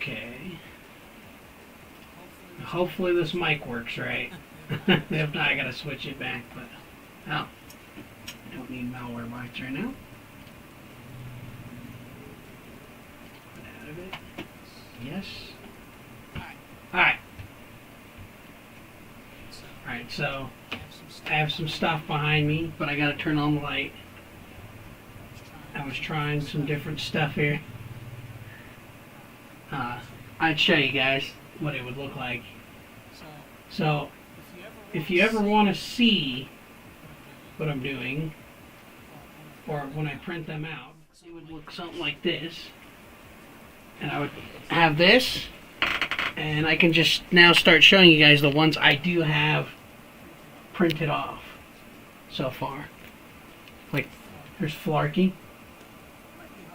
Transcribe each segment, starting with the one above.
Okay. Hopefully this mic works right. If not, I gotta switch it back. But oh, I don't need malware bites right now. Get out of it. Yes. Alright. Alright, so I have some stuff behind me, but I gotta turn on the light. I was trying some different stuff here. I'd show you guys what it would look like. So, if you ever want to see what I'm doing, or when I print them out, it would look something like this. And I would have this, and I can just now start showing you guys the ones I do have printed off so far. Like, there's Flarkey.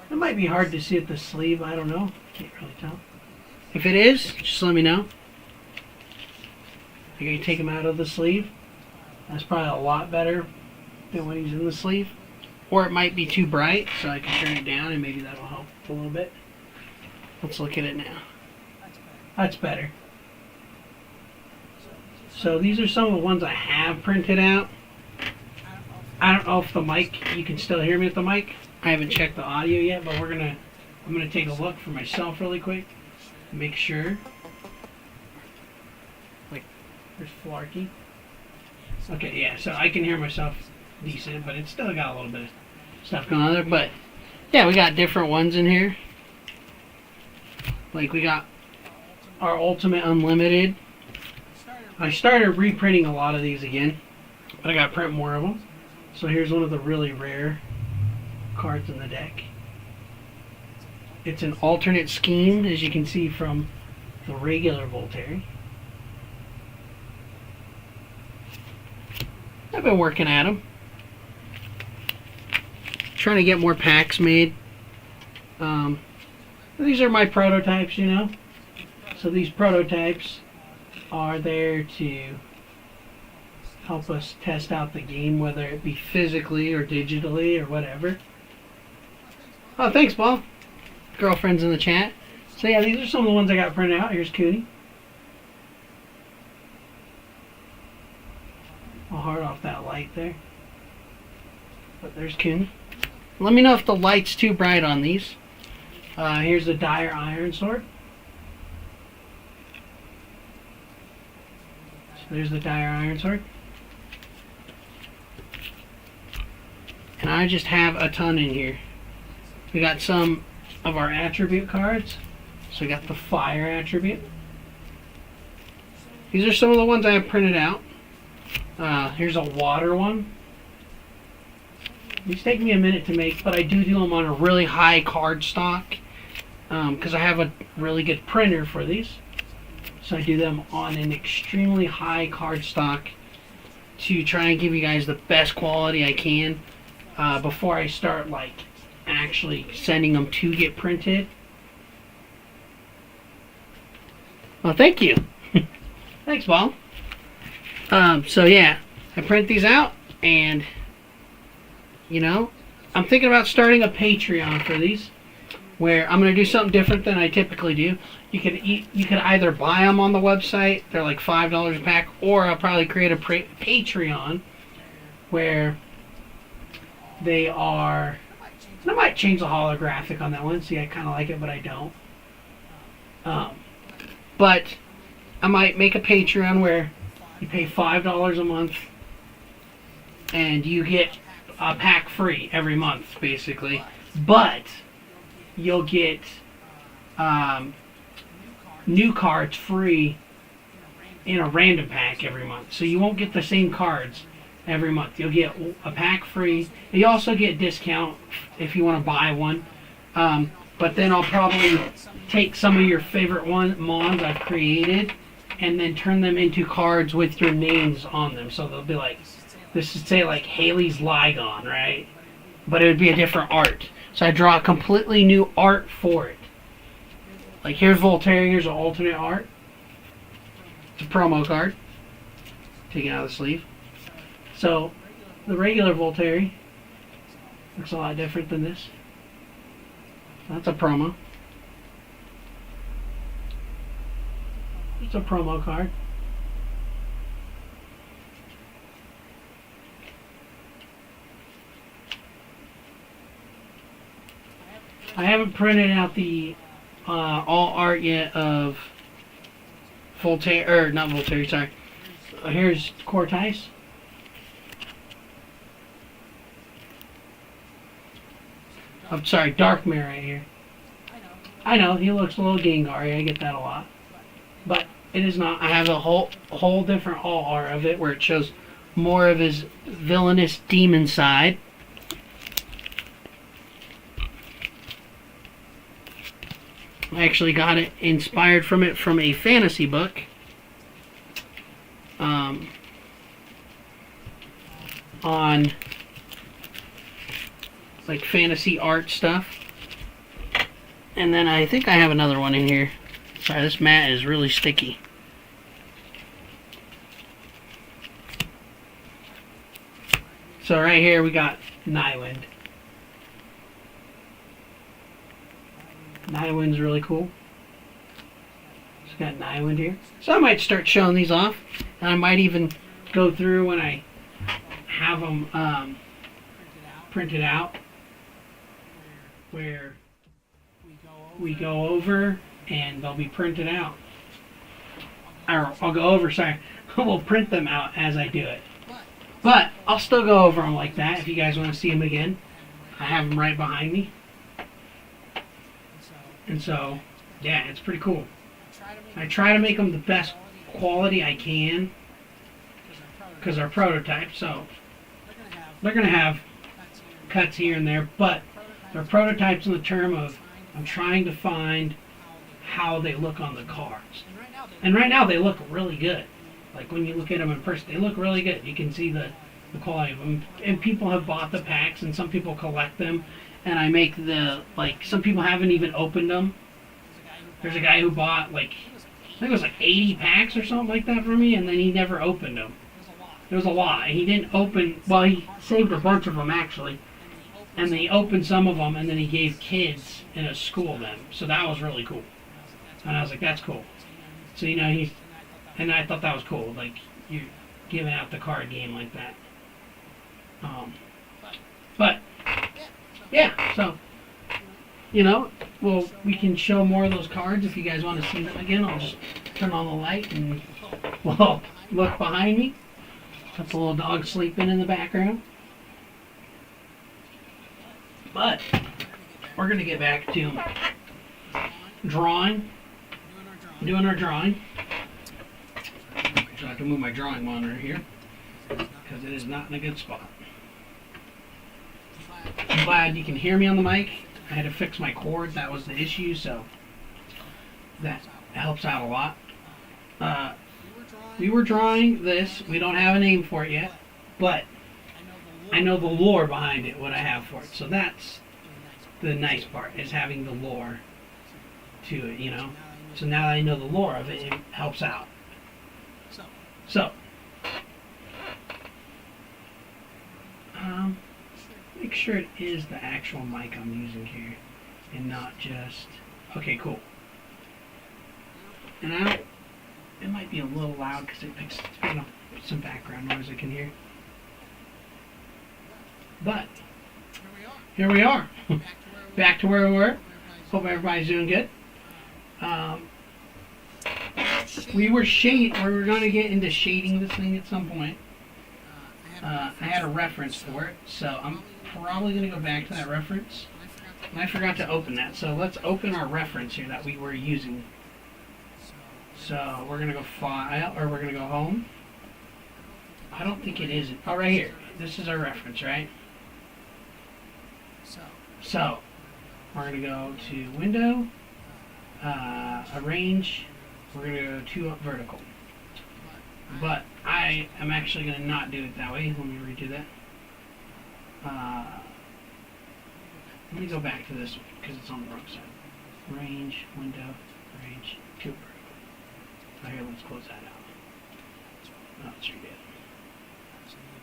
It might be hard to see at the sleeve, I don't know. Can't really tell. If it is, just let me know. I can take him out of the sleeve. That's probably a lot better than when he's in the sleeve. Or it might be too bright, so I can turn it down and maybe that'll help a little bit. Let's look at it now. That's better. So these are some of the ones I have printed out. I don't know if the mic, you can still hear me at the mic. I haven't checked the audio yet, but I'm gonna take a look for myself really quick. Make sure. Like, there's Flarkey. Okay, yeah, so I can hear myself decent, but it's still got a little bit of stuff going on there. But yeah, we got different ones in here. Like we got our Ultimate Unlimited. I started reprinting a lot of these again, but I got to print more of them. So here's one of the really rare cards in the deck. It's an alternate scheme, as you can see from the regular Voltaire. I've been working at them. Trying to get more packs made. These are my prototypes, you know. So these prototypes are there to help us test out the game, whether it be physically or digitally or whatever. Oh, thanks, Paul. Girlfriend's in the chat. So yeah, these are some of the ones I got printed out. Here's Cootie. I'll hard off that light there. But there's Cootie. Let me know if the light's too bright on these. Here's the Dire Iron Sword. So there's the Dire Iron Sword. And I just have a ton in here. We got some of our attribute cards. So we got the Fire attribute. These are some of the ones I have printed out. Here's a Water one. These take me a minute to make, but I do them on a really high card stock because I have a really good printer for these. So I do them on an extremely high card stock to try and give you guys the best quality I can before I start like actually sending them to get printed. Well, thank you. Thanks, Paul. So yeah, I print these out, and you know, I'm thinking about starting a Patreon for these, where I'm going to do something different than I typically do. You could either buy them on the website, they're like $5 a pack, or I'll probably create a Patreon where they are. And I might change the holographic on that one. See, I kind of like it, but I don't. But I might make a Patreon where you pay $5 a month and you get a pack free every month, basically. But you'll get new cards free in a random pack every month. So you won't get the same cards every month. You'll get a pack free. And you also get discount if you want to buy one. But then I'll probably take some of your favorite mons I've created and then turn them into cards with your names on them. So they'll be like, this would say like Haley's Ligon, right? But it would be a different art. So I draw a completely new art for it. Like here's Voltaire, here's an alternate art. It's a promo card. Taken out of the sleeve. So the regular Voltaire looks a lot different than this. That's a promo. It's a promo card. I haven't printed out the all art yet of Voltaire, or not Voltaire, sorry. Here's Cortice. I'm sorry, Darkmare right here. I know, he looks a little Gengar, I get that a lot. But it is not. I have a whole different all art of it where it shows more of his villainous demon side. I actually got it inspired from a fantasy book. On like fantasy art stuff. And then I think I have another one in here. Sorry, this mat is really sticky. So right here we got Nyland. Nywind's really cool. Just got Nyland here. So I might start showing these off. And I might even go through when I have them printed out. Where we go over and they'll be printed out. Or I'll go over, sorry. We'll print them out as I do it. But I'll still go over them like that if you guys want to see them again. I have them right behind me. And so, yeah, it's pretty cool. I try to make them the best quality I can because they're prototypes, so they're going to have cuts here and there, but they're prototypes in the term of I'm trying to find how they look on the cards. And right now they look really good. Like when you look at them in person, they look really good. You can see the quality of them. And people have bought the packs and some people collect them. And I make some people haven't even opened them. There's a guy who bought I think it was 80 packs or something like that from me, and then he never opened them. It was a lot. He didn't open, well, he saved a bunch of them actually. And then he opened some of them, and then he gave kids in a school them. So that was really cool. And I was like, that's cool. So, and I thought that was cool. Like, you're giving out the card game like that. But, yeah, so, well, we can show more of those cards if you guys want to see them again. I'll just turn on the light and, well, look behind me. Got the little dog sleeping in the background. But we're going to get back to doing our drawing. So I have to move my drawing monitor here because it is not in a good spot. I'm glad you can hear me on the mic. I had to fix my cord. That was the issue, so that helps out a lot. We were drawing this. We don't have a name for it yet, but I know the lore behind it, what I have for it. So that's the nice part, is having the lore to it, So now that I know the lore of it, it helps out. So, make sure it is the actual mic I'm using here, and not just, okay, cool. And it might be a little loud because it's picking up some background noise I can hear. But here we are. Back to where we were. Hope everybody's doing good. We were going to get into shading this thing at some point. I had a reference for it, so I'm probably going to go back to that reference. And I forgot to open that, so let's open our reference here that we were using. So we're going to go File, or we're going to go Home. I don't think it is. Oh, right here. This is our reference, right? So we're going to go to Window, Arrange. We're going to go 2 up vertical. But I am actually going to not do it that way. Let me redo that. Let me go back to this one because it's on the wrong side. Range, Window, Range, 2 up vertical. Oh, here, let's close that out. Oh, let's redo it.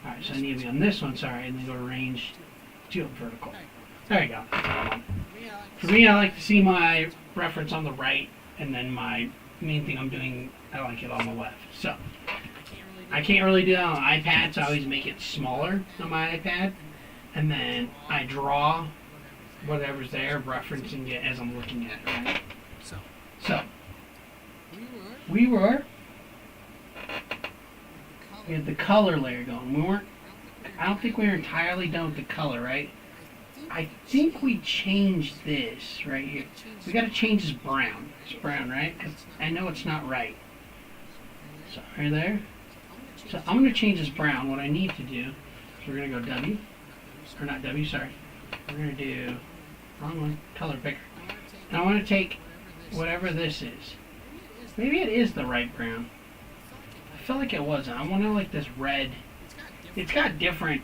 Alright, so I need to be on this one, sorry, and then go to Range, 2 up vertical. There you go. For me, I like to see my reference on the right, and then my main thing I'm doing, I like it on the left. So I can't really do that on an iPad, so I always make it smaller on my iPad, and then I draw whatever's there, referencing it as I'm looking at it, right? So we had the color layer going. I don't think we were entirely done with the color, right? I think we changed this right here. We got to change this brown. It's brown, right? Because I know it's not right. So right there. So I'm going to change this brown. What I need to do is we're going to go W. Or not W, sorry. We're going to do, wrong one, color picker. And I want to take whatever this is. Maybe it is the right brown. I feel like it wasn't. I want to like this red. It's got different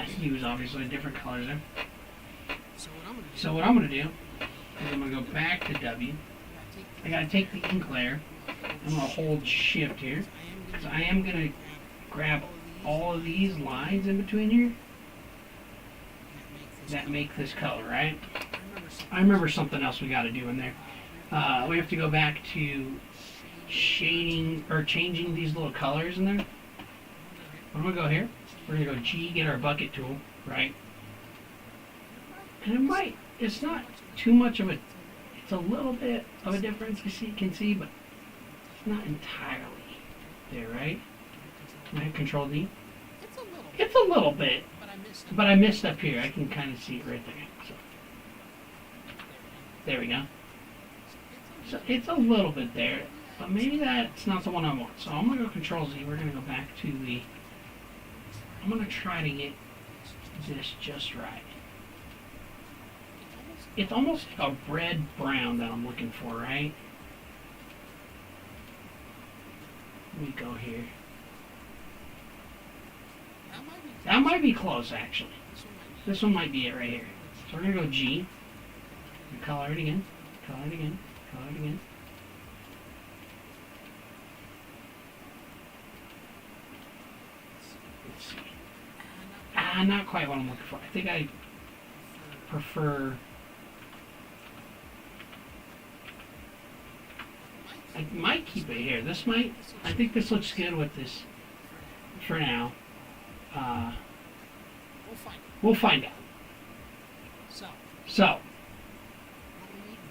hues, obviously, different colors there. So what I'm going to do is I'm going to go back to W. I got to take the ink layer. I'm going to hold shift here. Because I am going to grab all of these lines in between here that make this color, right? I remember something else we got to do in there. We have to go back to shading or changing these little colors in there. I'm going to go here. We're going to go G, get our bucket tool, right? And it's not too much of a, it's a little bit of a difference you can see, but it's not entirely there, right? Can I hit Control D? It's a little bit, but I missed up here. I can kind of see it right there. So, there we go. So it's a little bit there, but maybe that's not the one I want. So I'm going to go Control Z. We're going to go back to the, I'm going to try to get this just right. It's almost like a red-brown that I'm looking for, right? Let me go here. That might be close, actually. This one might be it right here. So we're going to go G. Color it again. Color it again. Color it again. Let's see. Not quite what I'm looking for. I think I prefer... I might keep it here. This might... I think this looks good with this for now. We'll find out. So,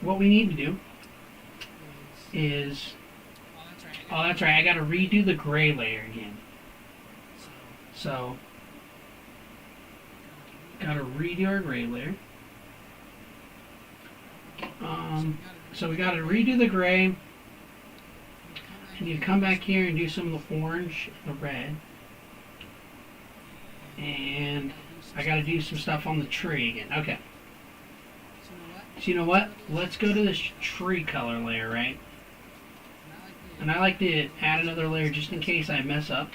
what we need to do is... Oh, that's right. I got to redo the gray layer again. So, got to redo our gray layer. So we got to redo the gray. And you come back here and do some of the orange and the red. And I got to do some stuff on the tree again. Okay. So you know what? Let's go to this tree color layer, right? And I like to add another layer just in case I mess up.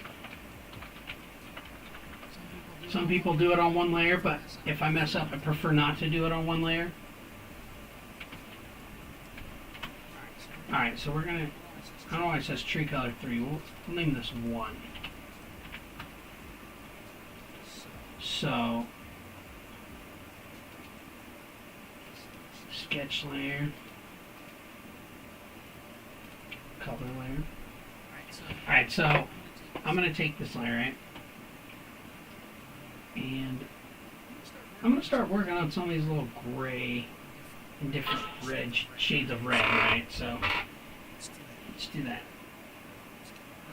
Some people do it on one layer, but if I mess up, I prefer not to do it on one layer. Alright, so we're going to... I don't know why it says tree color 3. We'll name this 1. So, sketch layer, color layer. Alright, so I'm going to take this layer, right? And I'm going to start working on some of these little gray and different red shades of red, right? So, let's do that.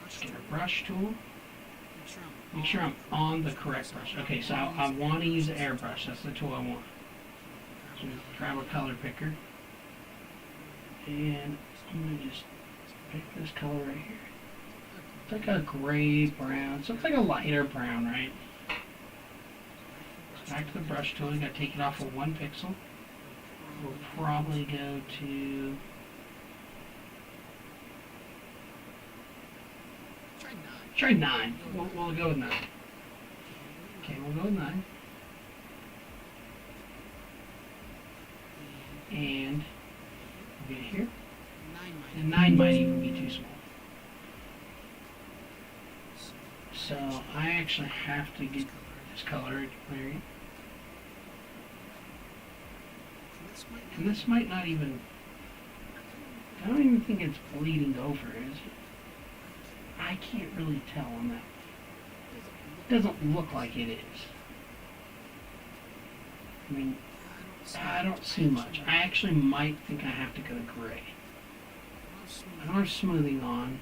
Let's get a brush tool. Make sure I'm on the correct brush. Okay, so I want to use the airbrush. That's the tool I want. So grab a color picker. And I'm going to just pick this color right here. It's like a gray brown. So it's like a lighter brown, right? Back to the brush tool. You got to take it off of 1 pixel. We'll probably go to... Try 9. We'll go with 9. Okay, we'll go with 9. And we'll get here. And 9 might even be too small. So I actually have to get this color right. And this might not even... I don't even think it's bleeding over, is it? I can't really tell on that. It doesn't look like it is. I mean, I don't see much. I actually might think I have to go to gray. I don't have smoothing on.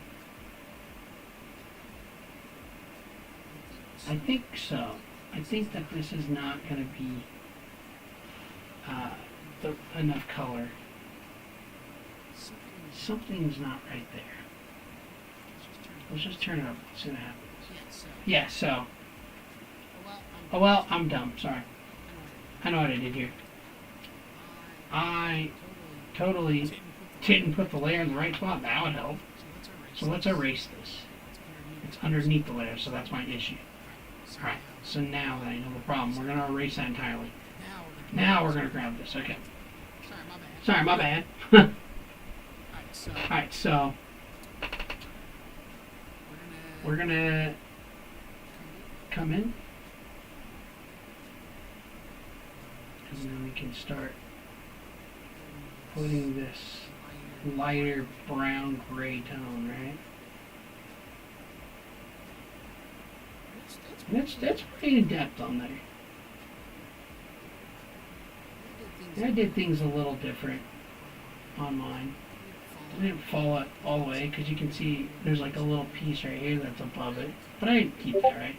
I think so. I think that this is not going to be enough color. Something's not right there. Let's just turn it up and see what happens. Yeah, so. Oh, well, I'm dumb. Sorry. I know what I did here. I totally didn't put the layer in the right spot. That would help. So let's erase this. It's underneath the layer, so that's my issue. Alright, so now that I know the problem, we're going to erase that entirely. Now we're going to grab this. Okay. Sorry, my bad. Alright, so we're going to come in. And then we can start putting this lighter brown gray tone, right? That's pretty in depth on there. And I did things a little different on mine. I didn't follow it all the way because you can see there's like a little piece right here that's above it. But I didn't keep that right.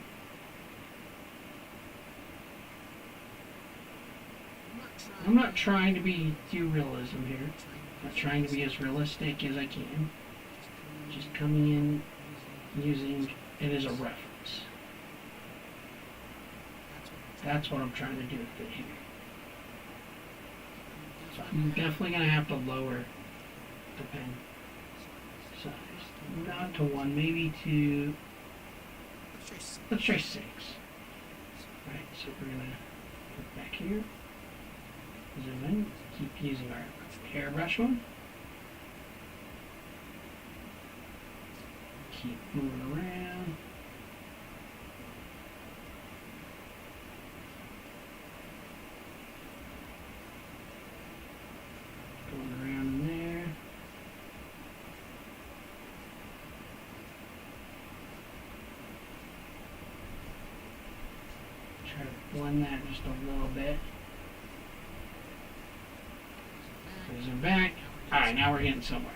I'm not trying to do realism here. I'm not trying to be as realistic as I can. Just coming in using it as a reference. That's what I'm trying to do with it here. So I'm definitely going to have to lower the pen size. Not to 1, maybe to... Let's try 6. Alright, so we're going to put back here. Zoom in. Keep using our airbrush one. Keep moving around. Going around in there. Try to blend that just a little bit. Zoom back. Alright, now we're getting somewhere.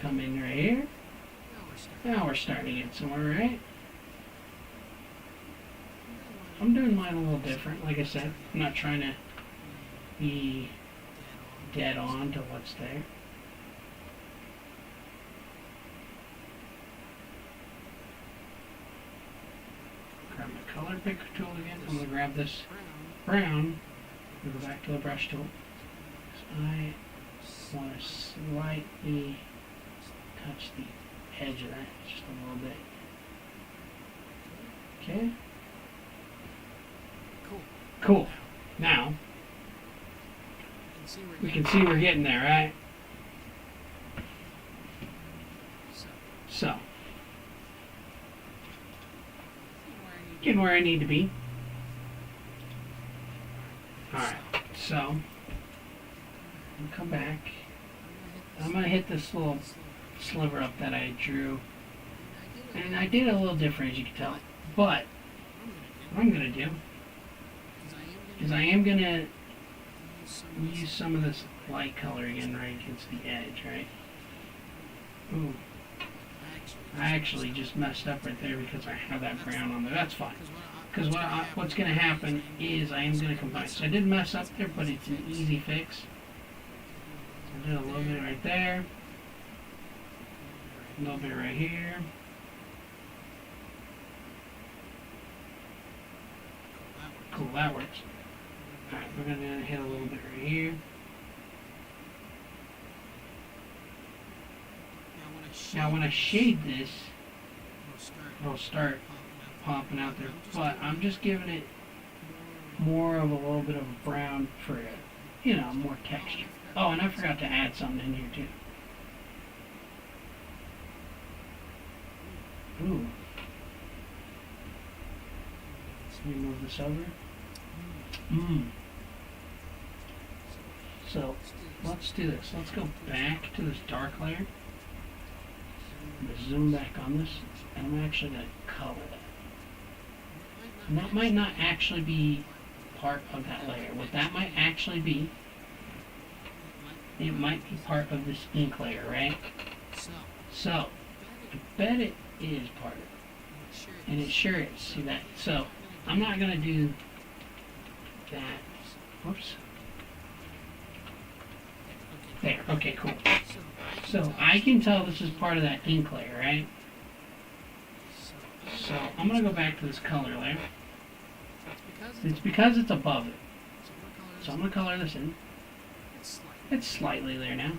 Come in right here. Now we're starting to get somewhere, right? I'm doing mine a little different. Like I said, I'm not trying to be dead on to what's there. Grab my color picker tool again. I'm going to grab this brown and go back to the brush tool. So I want to slightly touch the edge of that just a little bit. Okay. Cool. Now, we can see we're getting there, right? So, getting where I need to be. Alright, so, I'll come back. I'm going to hit this little sliver up that I drew. And I did it a little different, as you can tell. But, what I'm going to do is I am going to use some of this light color again right against the edge, right? Ooh. I actually just messed up right there because I have that brown on there. That's fine. Because what's going to happen is I am going to combine. So I did mess up there, but it's an easy fix. So I did a little bit right there. A little bit right here. Cool, that works. Alright, we're going to hit a little bit right here. Now when I shade this, it'll start popping out there. But I'm just giving it more of a little bit of a brown for, you know, more texture. Oh, and I forgot to add something in here too. Ooh. Let me move this over. So let's do this. Let's go back to this dark layer. I'm going to zoom back on this, and I'm actually going to color that. And that might not actually be part of that layer. What that might actually be, it might be part of this ink layer, right? So, I bet it is part of it. And it sure is. See that? So, I'm not going to do that. Whoops. There. Okay, cool. So, I can tell this is part of that ink layer, right? So, I'm going to go back to this color layer. It's because it's above it. So, I'm going to color this in. It's slightly there now.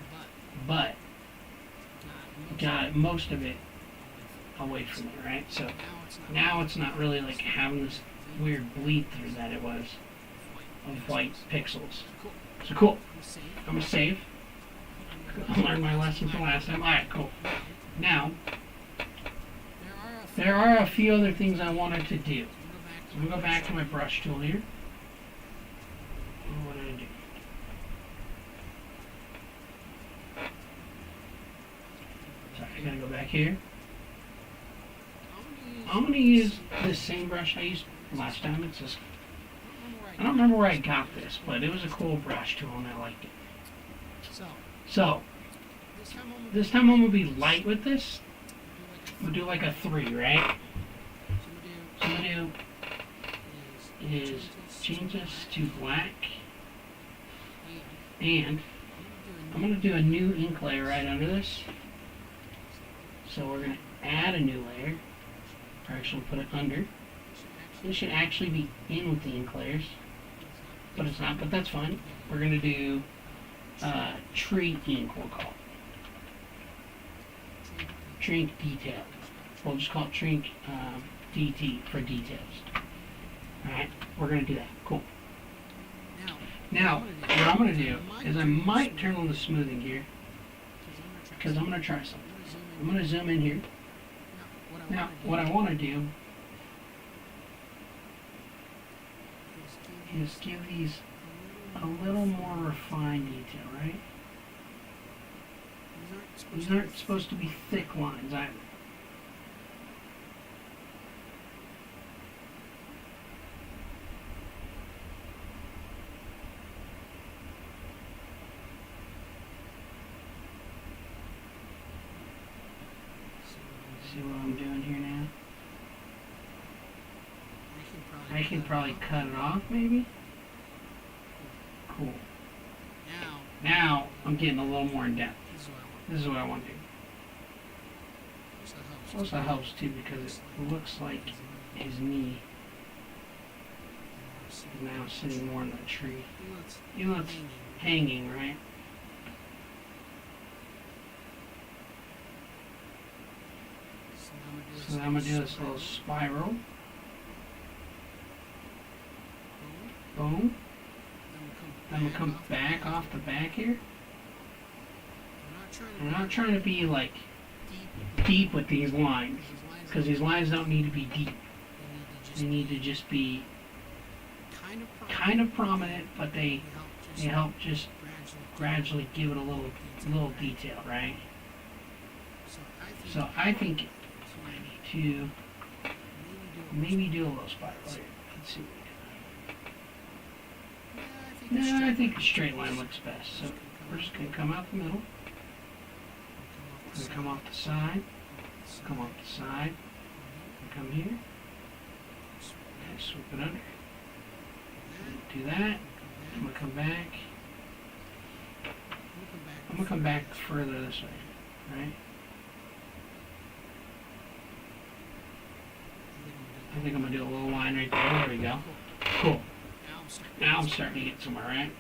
But, got most of it away from it, right? So, now it's not really like having this weird bleed through that it was of white pixels. So, cool. I'm going to save. I learned my lesson from last time. Alright, cool. Now, there are a few other things I wanted to do. So I'm going to go back to my brush tool here. What did I do? Sorry, I gotta go back here. I'm going to use the same brush I used last time. It's just, I don't remember where I got this, but it was a cool brush tool and I liked it. So, this time I'm going to be light with this. We'll do like a 3, right? So what I'm going to do is change this to black. And I'm going to do a new ink layer right under this. So we're going to add a new layer. Or actually put it under. This should actually be in with the ink layers. But it's not, but that's fine. We're going to do tree ink, we'll call it. Tree ink detail. We'll just call it tree ink DT for details. Alright, we're going to do that. Cool. Now, what I'm going to do is I might turn on the smoothing here because I'm going to try something. I'm going to zoom in here. Now, what I want to do is give these a little more refined detail, right? These aren't supposed to be thick lines either. See what I'm doing here now? I can probably cut it off, maybe? Cool. Now, I'm getting a little more in depth. This is what I want to do. It also helps too because it looks like his knee is now sitting more in the tree. You know, it's hanging, right? So I'm going to do this little spiral. Boom. Then we'll come back off the back here. I'm not trying to be like deep with these lines because these lines don't need to be deep. They need to just be kind of prominent, but they help just gradually give it a little detail, right? So I think I need to maybe do a little spiral here. Let's see. No, I think a straight line looks best. So we're just going to come out the middle. We're going to come off the side. Come off the side. Come here. And swoop it under. Do that. I'm going to come back. I'm going to come back further this way. Right? I think I'm going to do a little line right there. There we go. Cool. Now I'm starting to get somewhere, right?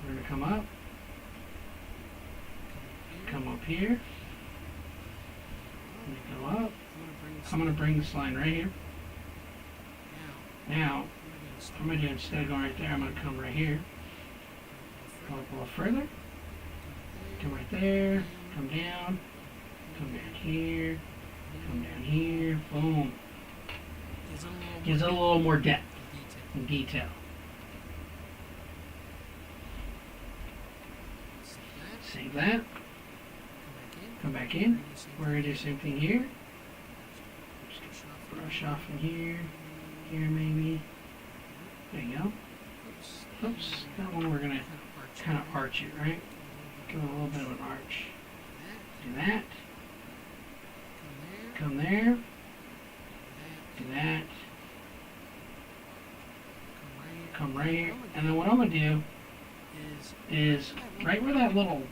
We're going to come up. Come up here. Go up. I'm going to bring this line right here. Now, I'm going to do, instead of going right there, I'm going to come right here. Go up a little further. Come right there. Come down. Come down here. Come down here. Boom. Gives it a little more depth and detail. Save that. Come back in. We're going to do the same thing here. Brush off in here. Here maybe. There you go. Oops. That one we're going to kind of arch it, right? Give it a little bit of an arch. Do that. Come there. Do that. Come right here. And then what I'm going to do is right where that little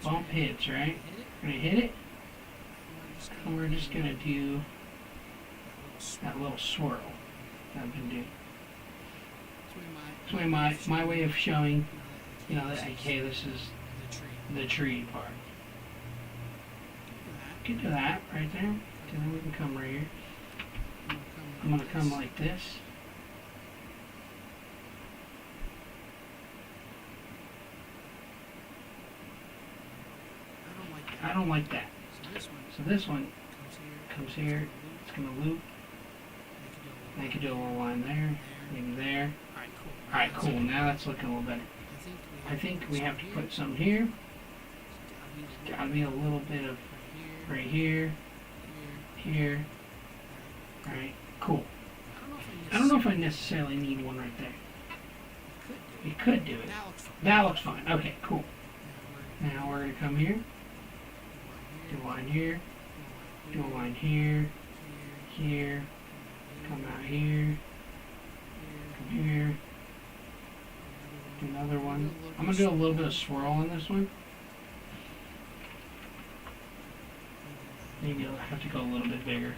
bump hits, right? We're going to hit it. And we're just going to do that little swirl that I've been doing. It's my way of showing, you know, that, okay, this is the tree part. You can do that right there. And then we can come right here. I'm going to come like this. I don't like that. So this one comes here. It's going to loop. I could do a little line there, maybe there. Alright, cool. Now that's looking a little better. I think we have to put some here. It's got to be a little bit of right here, here. Alright, cool. I don't know if I necessarily need one right there. We could do it. That looks fine. Okay, cool. Now we're going to come here. Do a line here. Do a line here. Here. Come out here. Come here. Do another one. I'm going to do a little bit of swirl on this one. Maybe I'll have to go a little bit bigger.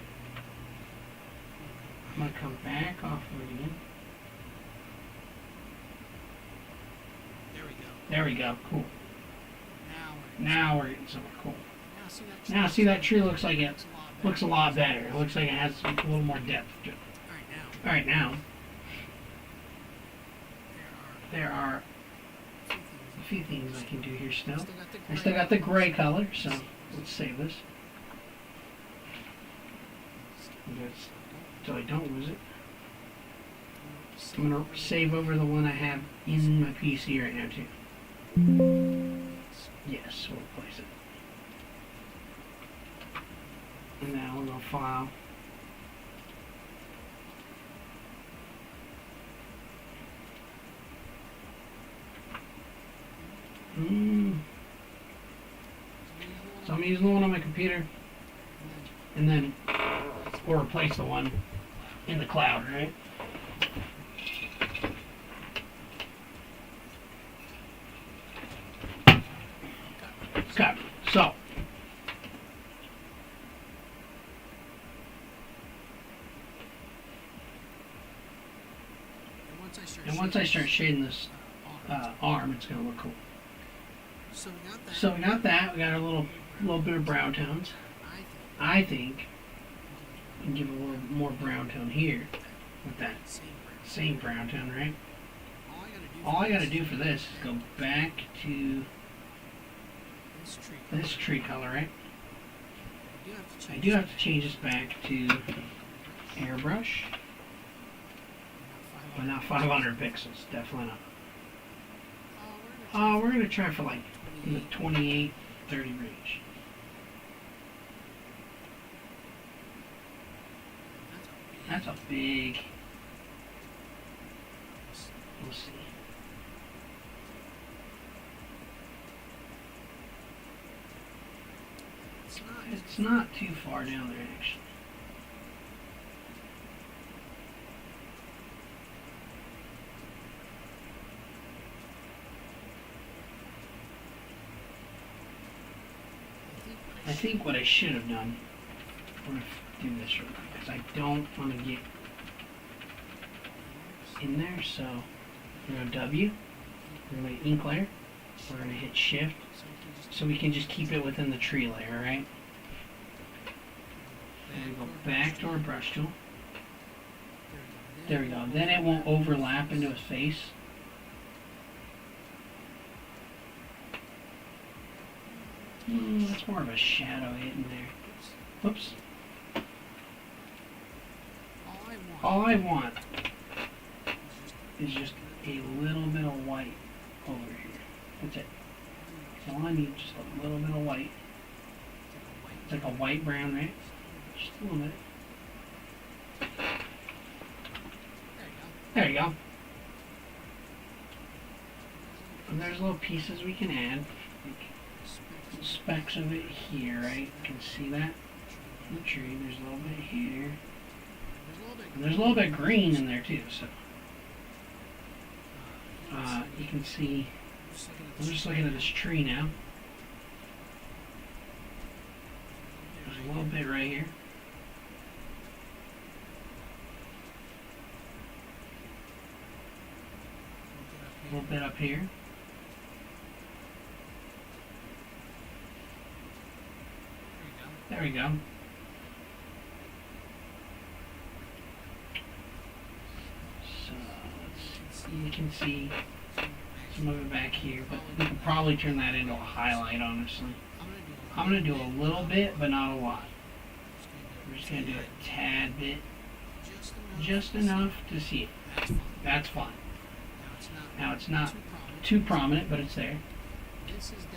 I'm going to come back off of it again. There we go. Cool. Now we're getting somewhere cool. Now see that tree looks like it looks a lot better. It looks like it has a little more depth to it. Alright, now there are a few things I can do here still. I still got the gray color, so let's save this. So I don't lose it. I'm going to save over the one I have in my PC right now too. Yes, we'll replace it. And now we'll go File. So I'm using the one on my computer, and then we'll replace the one in the cloud, right? Okay, so and once I start shading this arm, it's going to look cool. So we got that. We got a little bit of brown tones. I think we can give a little more brown tone here with that same brown tone, right? All I got to do for this is go back to this tree color, right? I do have to change this back to airbrush, but not 500 pixels. Definitely not. We're gonna try for like in the 28, 30 range. That's a big. We'll see. It's not too far down there, actually. I think what I should have done, I'm going to do this real quick, because I don't want to get in there, so we're going to W, we're going to ink layer, we're going to hit Shift, so we can just keep it within the tree layer, right? And go back to our brush tool. There we go. Then it won't overlap into his face. That's more of a shadow hitting there. Whoops. All I want is just a little bit of white over here. That's it. All I need is just a little bit of white. It's like a white brown, right? Just a little bit. There you go. And there's little pieces we can add. Like specks of it here, right? You can see that in the tree. There's a little bit here. And there's a little bit green in there too, so you can see. I'm just looking at this tree now. There's a little bit right here. A little bit up here. There we go. So let's see. You can see some of it back here, but we can probably turn that into a highlight, honestly. I'm going to do a little bit, but not a lot. We're just going to do a tad bit. Just enough to see it. That's fine. Now it's not too prominent, but it's there.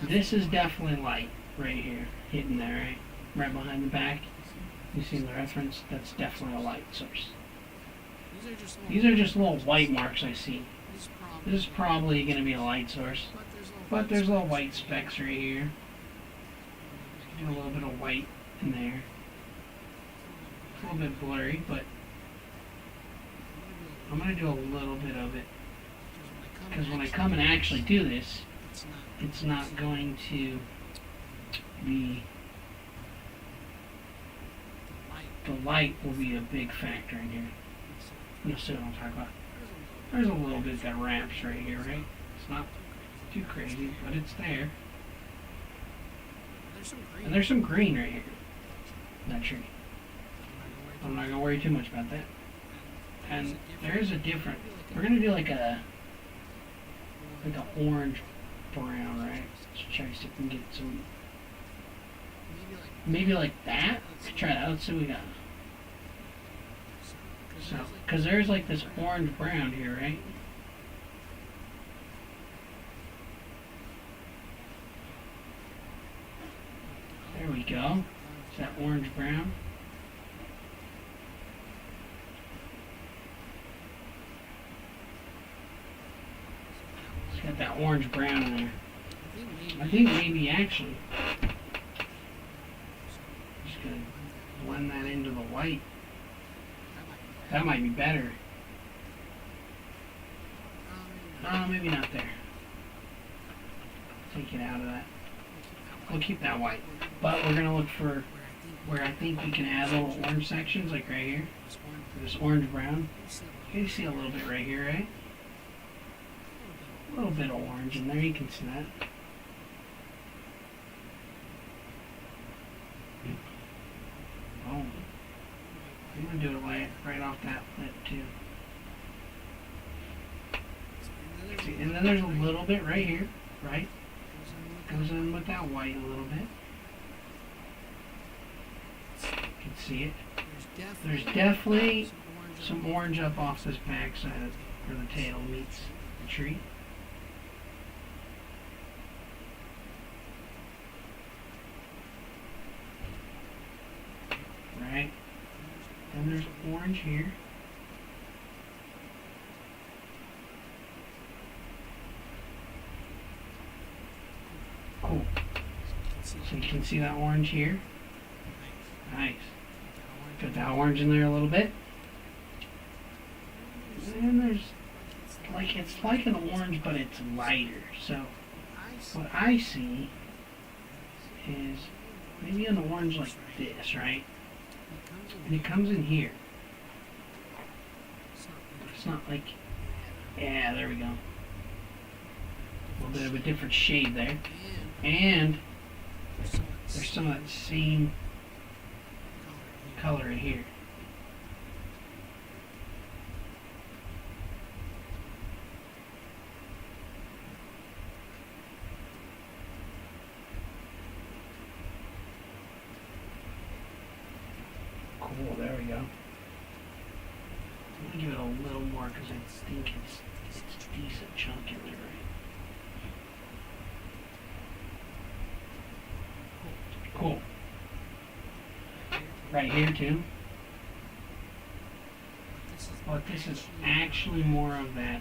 This is definitely light right here, hitting there, right? Right behind the back. You see the reference? That's definitely a light source. These are just little white marks I see. This is probably going to be a light source. But there's little white specks right here. Do a little bit of white in there. It's a little bit blurry, but I'm going to do a little bit of it. Because when I come and actually do this, it's not going to be... The light will be a big factor in here. You'll see what I'm talking about. There's a little bit that ramps right here, right? It's not too crazy, but it's there. And there's some green right here in that tree. I'm not going to worry too much about that. And there is a different... We're going to do like an orange brown, right? Let's try to see if we can get some... Maybe like that? Let's try that. Let's see what we got. So, because there's like this orange brown here, right? There we go. Is that orange brown? It's got that orange brown in there. I think maybe actually just gonna blend that into the white. That might be better. Maybe not there. Take it out of that. We'll keep that white. But we're gonna look for where I think we can add little orange sections, like right here. This orange brown. You can see a little bit right here, right? A little bit of orange in there, you can see that. Oh. I'm going to do it right off that lip too. See, and then there's a little bit right here, right? Goes in with that white a little bit. You can see it. There's definitely some orange up off this back side where the tail meets the tree. Right? And there's orange here. Cool. So you can see that orange here. Nice. Put that orange in there a little bit. And there's like, it's like an orange, but it's lighter. So what I see is maybe an orange like this, right? And it comes in here. It's not like, yeah, there we go. A little bit of a different shade there. And there's some of that same color in here. Cool, there we go. I'm gonna give it a little more because I think it's a decent chunk in there, right? right here too. But this is actually more of that.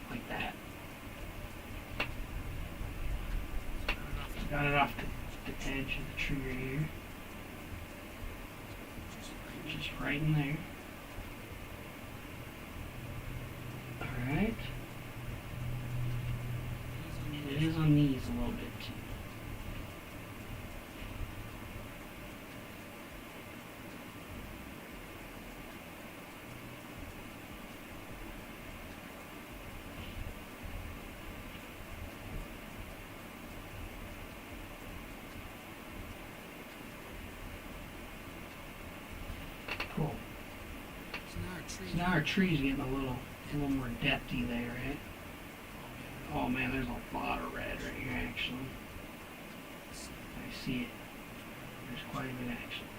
Like that. Got it off the edge of the tree right here. Just right in there. Alright. It is on these a little bit too. Cool. So now our tree's getting a little more depthy there, right? Oh man, there's a lot of red right here actually. I see it. There's quite a bit actually.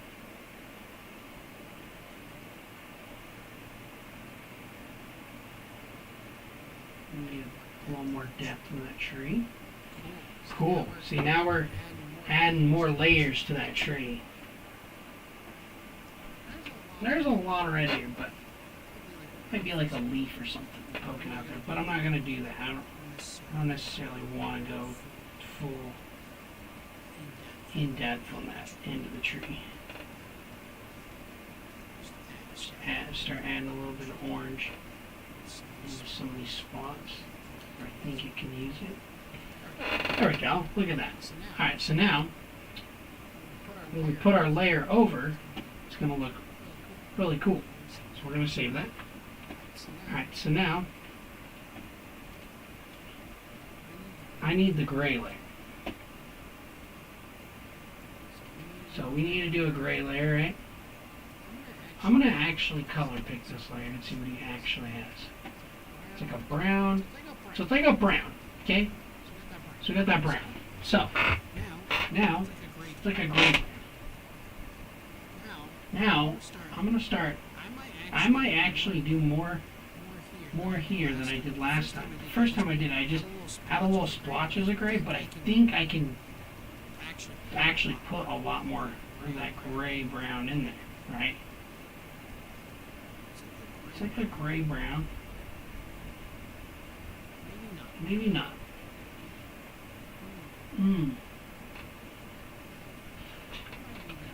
We need a little more depth in that tree. Cool. See, now we're adding more layers to that tree. There's a lot right here, but might be like a leaf or something poking out there. But I'm not going to do that. I don't necessarily want to go full in depth on that end of the tree. Just start adding a little bit of orange into some of these spots where I think it can use it. There we go. Look at that. Alright, so now when we put our layer over, it's going to look really cool. So we're going to save that. Alright, so now I need the gray layer. So we need to do a gray layer, right? I'm going to actually color pick this layer and see what he actually has. It's like a brown. So it's like a brown, okay? So we got that brown. So now it's like a gray. Now I'm going to start. I might actually do more here than I did last time. The first time I did, I just had a little splotches of gray, but I think I can actually put a lot more of that gray brown in there, right? It's like a gray brown. Maybe not.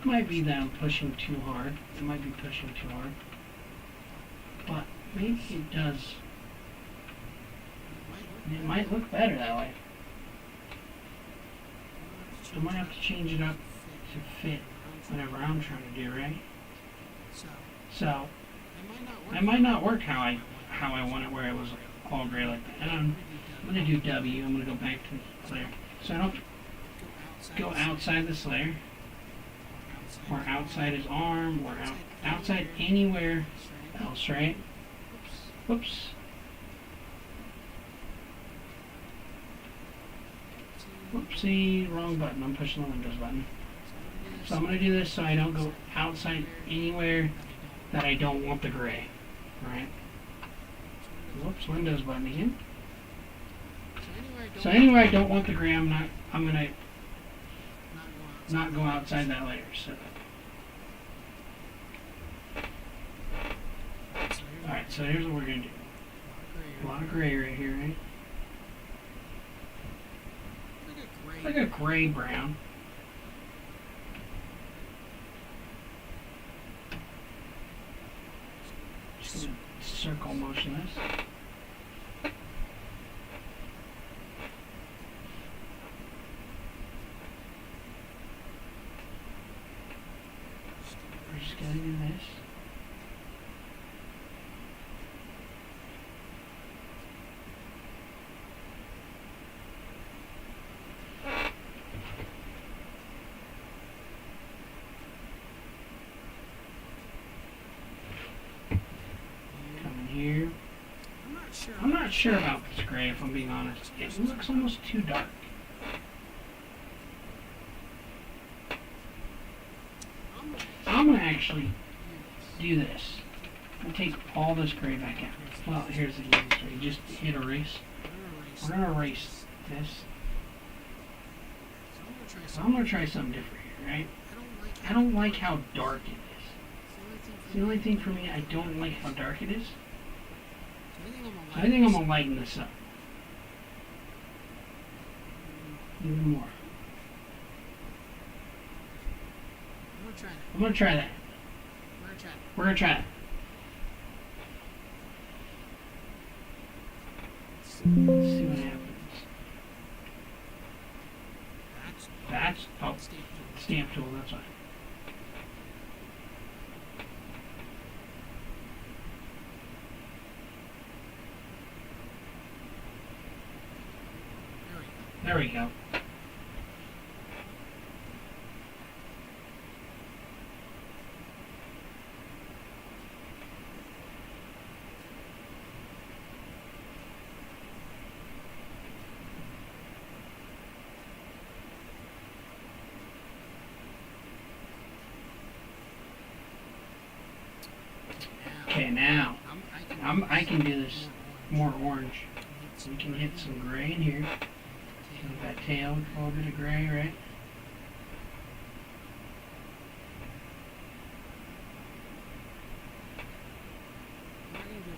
It might be that I'm pushing too hard. It might be pushing too hard. But maybe it does. It might look better that way. I might have to change it up to fit whatever I'm trying to do, right? So it might not work how I want it, where it was all gray like that. And I'm going to do W. I'm going to go back to the layer. So I don't go outside this layer, or outside his arm, or outside anywhere else, right? Whoops. Whoopsie, wrong button. I'm pushing the Windows button. So I'm going to do this so I don't go outside anywhere that I don't want the gray, right? Whoops, Windows button again. So anywhere I don't want the gray, I'm going to not go outside that layer. So. Alright, so here's what we're going to do. A lot of gray right here, right? Like a gray brown. Just gonna circle motion this. We're just gonna do this. Here. I'm not sure about this gray, if I'm being honest. It looks almost too dark. I'm going to actually do this. I'm going to take all this gray back out. Well, here's the easiest way. Just hit erase. We're going to erase this. So I'm going to try something different here, right? I don't like how dark it is. The only thing for me, I don't like how dark it is. So I think I'm going to lighten this up. Even more. I'm going to try that. We're going to try that. Let's see what happens. That's, oh, stamp tool, that's fine. There we go. Okay, now I can do this more orange. So we can hit some gray in here. With that tail, a little bit of gray, right?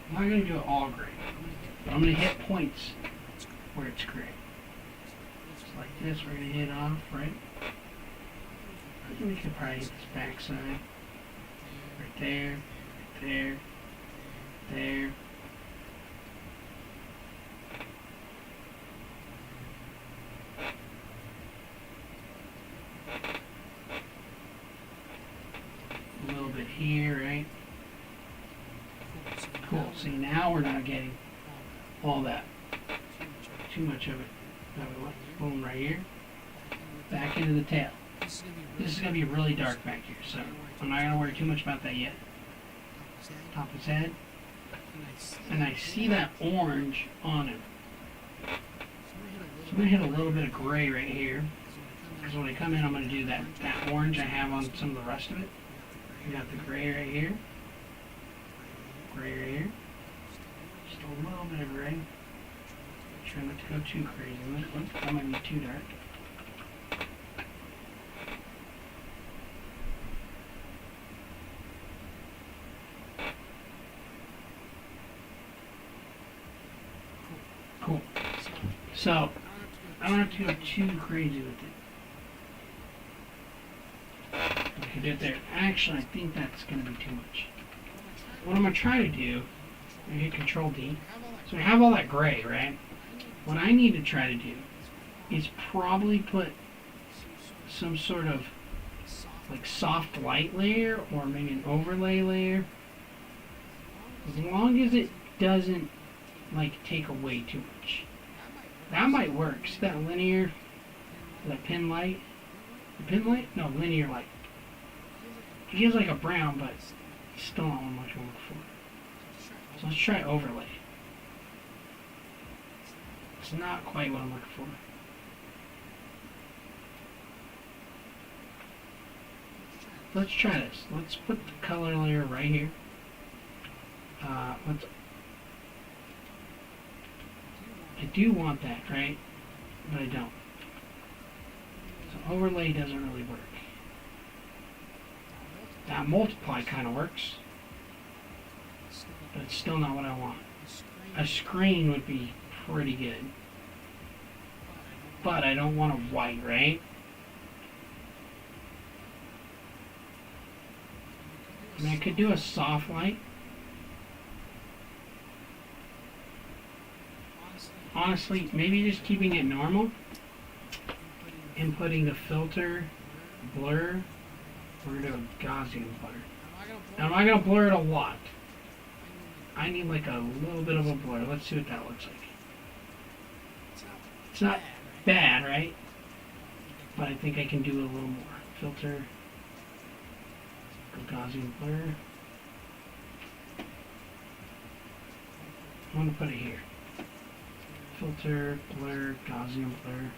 I'm not going to do it all gray, but I'm going to hit points where it's gray. Just like this, we're going to hit off, right? I think we could probably hit this backside. Right there, right there, there. A little bit here, right? Cool. See, now we're not getting all that. Too much of it. Boom, right here. Back into the tail. This is going to be really dark back here, so I'm not going to worry too much about that yet. Top of his head. And I see that orange on him. So I'm going to hit a little bit of gray right here. Because when I come in, I'm going to do that orange I have on some of the rest of it. We got the gray right here. Gray right here. Just a little bit of gray. Try not to go too crazy with it. That might be too dark. Cool. So, I don't have to go too crazy with it. I can do it there. Actually, I think that's going to be too much. What I'm going to try to do, I hit Control D. So I have all that gray, right? What I need to try to do is probably put some sort of like soft light layer or maybe an overlay layer. As long as it doesn't like take away too much. That might work. See that linear, that pin light? The pin light? No, linear light. It gives like a brown, but still not what I'm looking for. So let's try overlay. It's not quite what I'm looking for. Let's try this. Let's put the color layer right here. I do want that, right? But I don't. So overlay doesn't really work. That multiply kind of works, but it's still not what I want. A screen would be pretty good, but I don't want a white, right? I mean, I could do a soft light. Honestly, maybe just keeping it normal and putting the filter, blur. We're going to do a Gaussian blur. Now, I'm not going to blur it a lot. I need like a little bit of a blur. Let's see what that looks like. It's not bad, right? But I think I can do a little more. Filter, go Gaussian blur. I'm going to put it here. Filter, blur, Gaussian blur.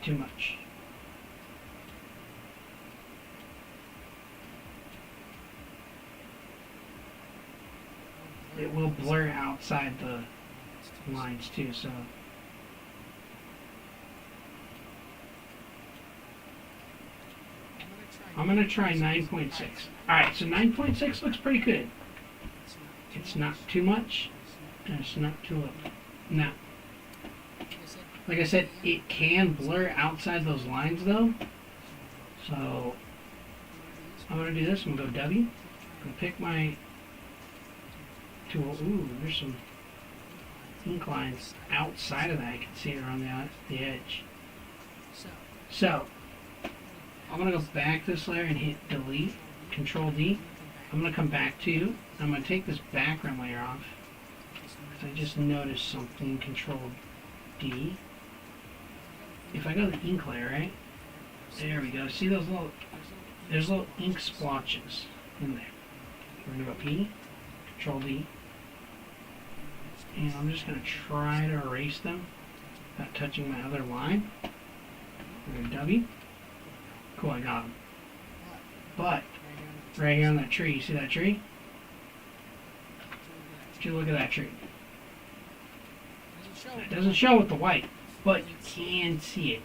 Too much. It will blur outside the lines too, so I'm going to try 9.6. Alright, so 9.6 looks pretty good. It's not too much, and it's not too little. Now, like I said, it can blur outside those lines though. So, I'm going to do this. I'm going to go W. I'm going to pick my tool. Ooh, there's some ink lines outside of that. You can see it around the edge. So, I'm going to go back this layer and hit delete, Control D. I'm going to come back to you. I'm going to take this background layer off. I just noticed something, Control D. If I go to the ink layer, right? There we go. See those there's little ink splotches in there. We're going to go P, Control D. And I'm just going to try to erase them without touching my other line. We're going to W. Cool, I got them. But, right here on that tree, you see that tree? Would you look at that tree? It doesn't show with the white, but you can see it.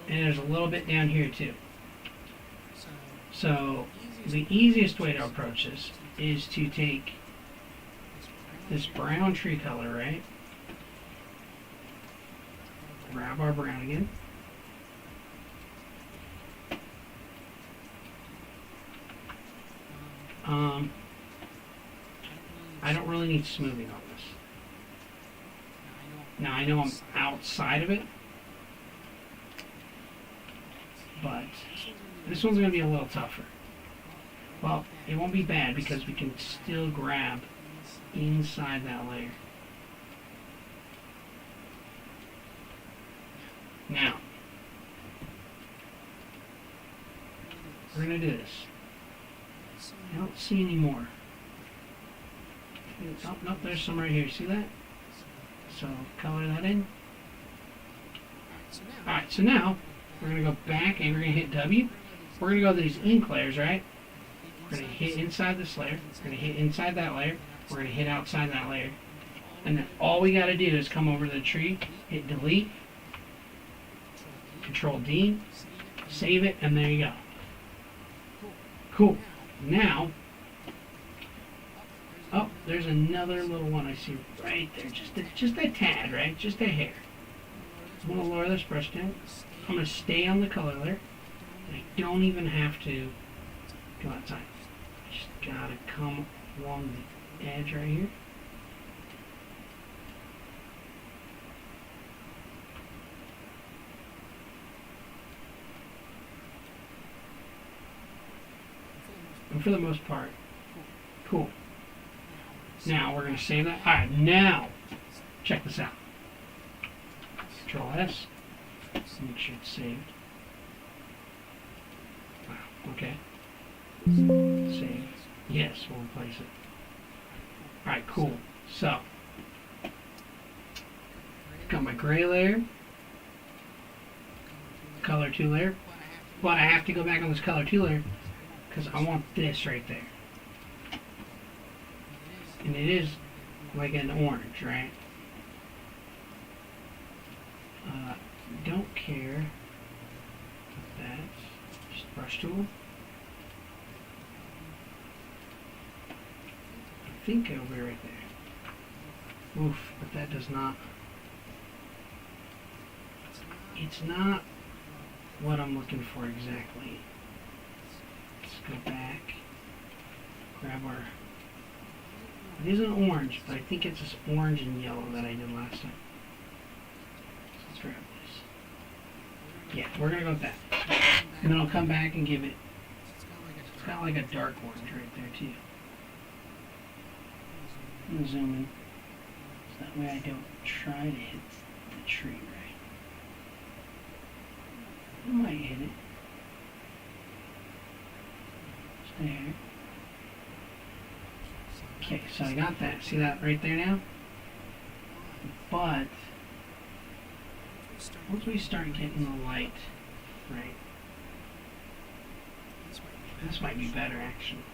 And there's a little bit down here too. So, the easiest way to approach this is to take this brown tree color, right? Grab our brown again. I don't really need smoothing on this. Now I know I'm outside of it, but this one's going to be a little tougher. Well, it won't be bad because we can still grab inside that layer. Now, we're going to do this. I don't see any more. Oh, nope, there's some right here. See that? So, color that in. Alright, so now, we're going to go back and we're going to hit W. We're going to go to these ink layers, right? We're going to hit inside this layer. We're going to hit inside that layer. We're going to hit outside that layer. And then all we got to do is come over to the tree, hit delete, Control D, save it, and there you go. Cool. Now, oh, there's another little one I see right there. Just a tad, right? Just a hair. I'm going to lower this brush down. I'm going to stay on the color layer. And I don't even have to go outside. I just got to come along the edge right here. And for the most part, cool. Now we're going to save that. Alright, now, check this out. Control S. Make sure it's saved. Wow, okay. Save. Yes, we'll replace it. Alright, cool. So, got my gray layer, color 2 layer, but I have to go back on this color 2 layer because I want this right there. And it is like an orange, right? Don't care about that. Just brush tool. I think it'll be right there. Oof, but that does not. It's not what I'm looking for exactly. Let's go back. Grab our. It is an orange, but I think it's this orange and yellow that I did last time. So let's grab this. Yeah, we're gonna go with that. And then I'll come back and give it. It's got like a dark orange right there too. I'm gonna zoom in. So that way I don't try to hit the tree right. I might hit it. Just there. Okay, so I got that. See that right there now? But once we start getting the light, right? This might be better actually.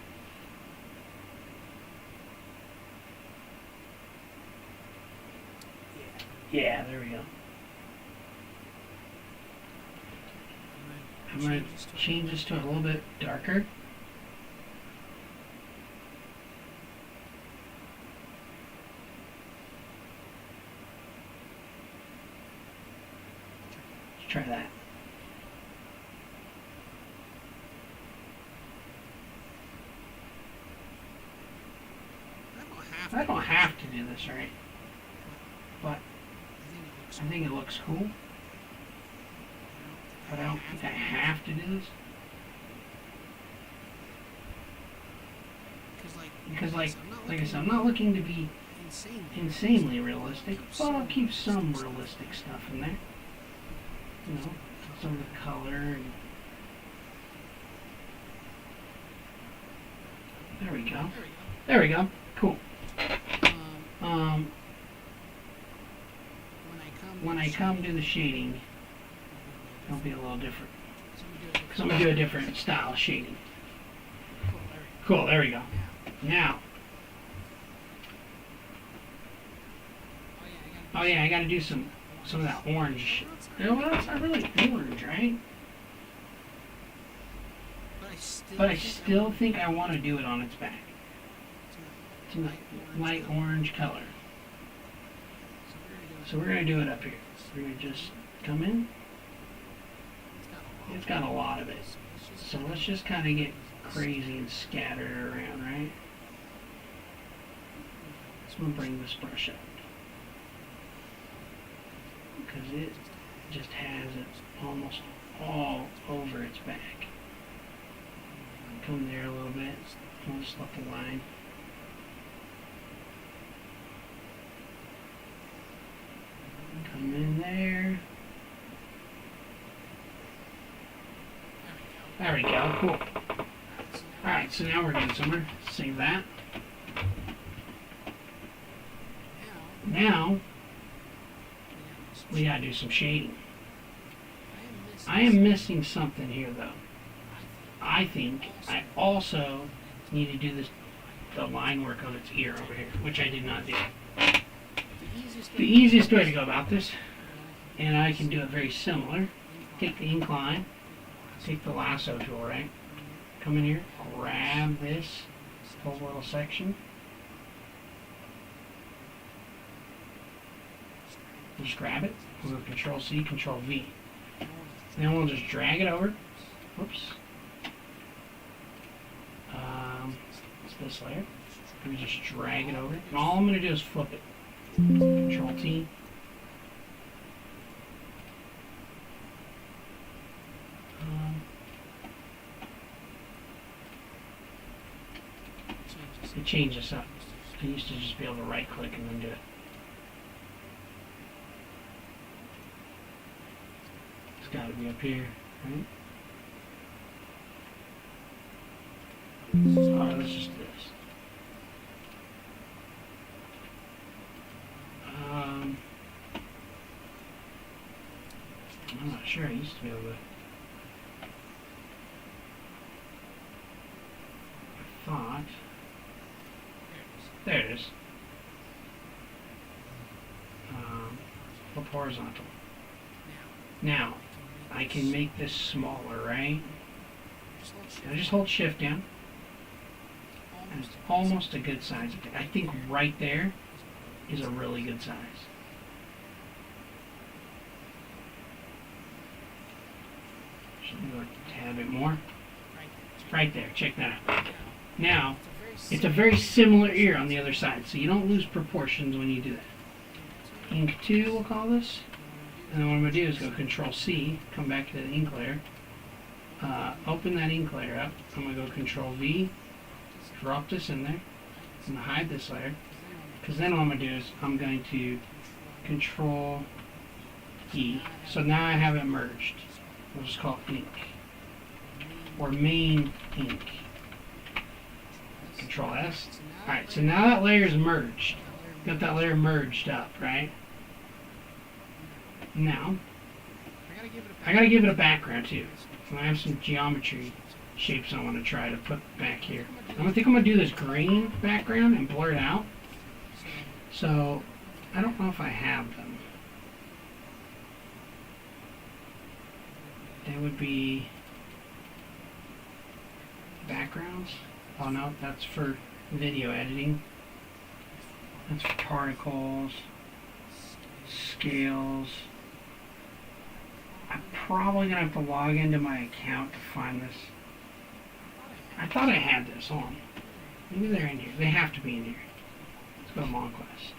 Yeah, there we go. I'm going to change this to a little bit darker. Let's try that. I don't have to do this, right? But I think it looks cool. But I don't think I have to do this. Because like I said, I'm not looking to be insanely realistic, but I'll keep some realistic stuff in there. You know, some of the color and there we go. There we go. Cool. When I come to the shading, it'll be a little different. Because I'm going to do a different style of shading. Cool, there we go. Now, oh yeah, I got to do some of that orange. You know what? It's not really orange, right? But I still think I want to do it on its back. It's a light orange color. So we're going to do it up here. We're going to just come in. It's got a lot of it. So let's just kind of get crazy and scatter it around, right? So I'm going to bring this brush up. Because it just has it almost all over its back. Come there a little bit. I'll just let the line. Come in there. There we go. Cool. Alright, so now we're getting somewhere. Save that. Now, we gotta do some shading. I am missing something here, though. I think I also need to do the line work on its ear over here, which I did not do. The easiest way to go about this, and I can do it very similar, take the incline, take the lasso tool, right? Come in here, grab this whole little section. Just grab it. We'll go Control C, Control V. Then we'll just drag it over. Whoops. It's this layer. We just drag it over. And all I'm going to do is flip it. Control T. It changes up. I used to just be able to right click and then do it. It's got to be up here, right? Alright, let's just do this. I'm not sure. I used to be able to. I thought. There it is. Flip horizontal. Now, I can make this smaller, right? I just hold Shift down. And it's almost a good size. I think right there is a really good size. Should we go a tad bit more? Right there. Check that out. Now, it's a very similar ear on the other side, so you don't lose proportions when you do that. Ink 2, we'll call this. And then what I'm going to do is go Control C, come back to the ink layer, open that ink layer up. I'm going to go Control V, drop this in there. I'm going to hide this layer, because then all I'm going to do is I'm going to Control E. So now I have it merged. We'll just call it ink, or main ink. Control S. Alright, so now that layer is merged. Got that layer merged up, right? Now, I gotta give it a background too. So I have some geometry shapes I want to try to put back here. I think I'm gonna do this green background and blur it out. So, I don't know if I have them. They would be backgrounds. Oh no, that's for video editing. That's for particles, scales. I'm probably gonna have to log into my account to find this. I thought I had this on. Maybe they're in here. They have to be in here. Let's go to Monquest.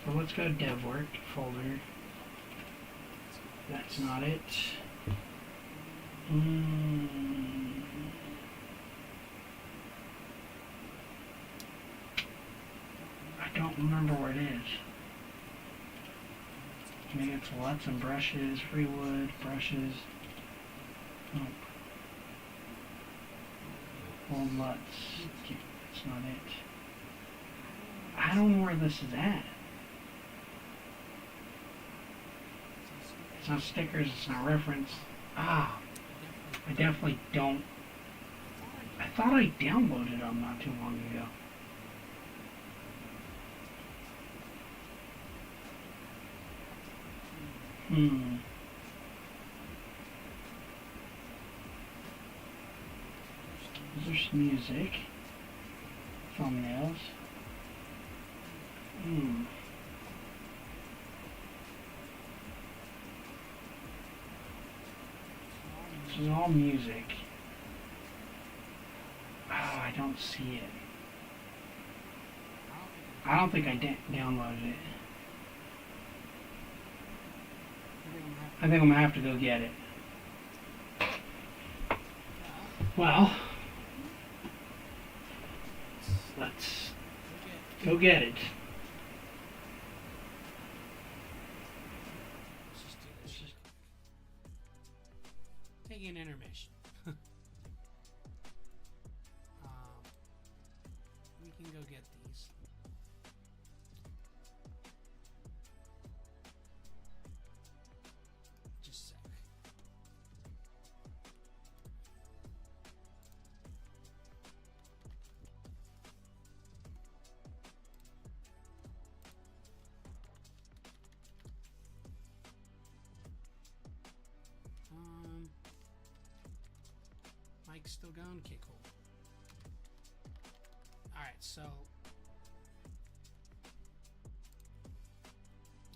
So let's go to DevWork folder. That's not it. I don't remember where it is. Maybe it's LUTs and brushes, free wood, brushes. Nope. Old LUTs. That's not it. I don't know where this is at. It's not stickers, it's not reference. Ah, I definitely don't. I thought I downloaded them not too long ago. There's music. Thumbnails. This is all music. Oh, I don't see it. I don't think I downloaded it. I think I'm gonna have to go get it. Well, let's go get it. Let's just take an intermission. We can go get these. Just a sec. Mike's still going? Okay, cool. Alright, so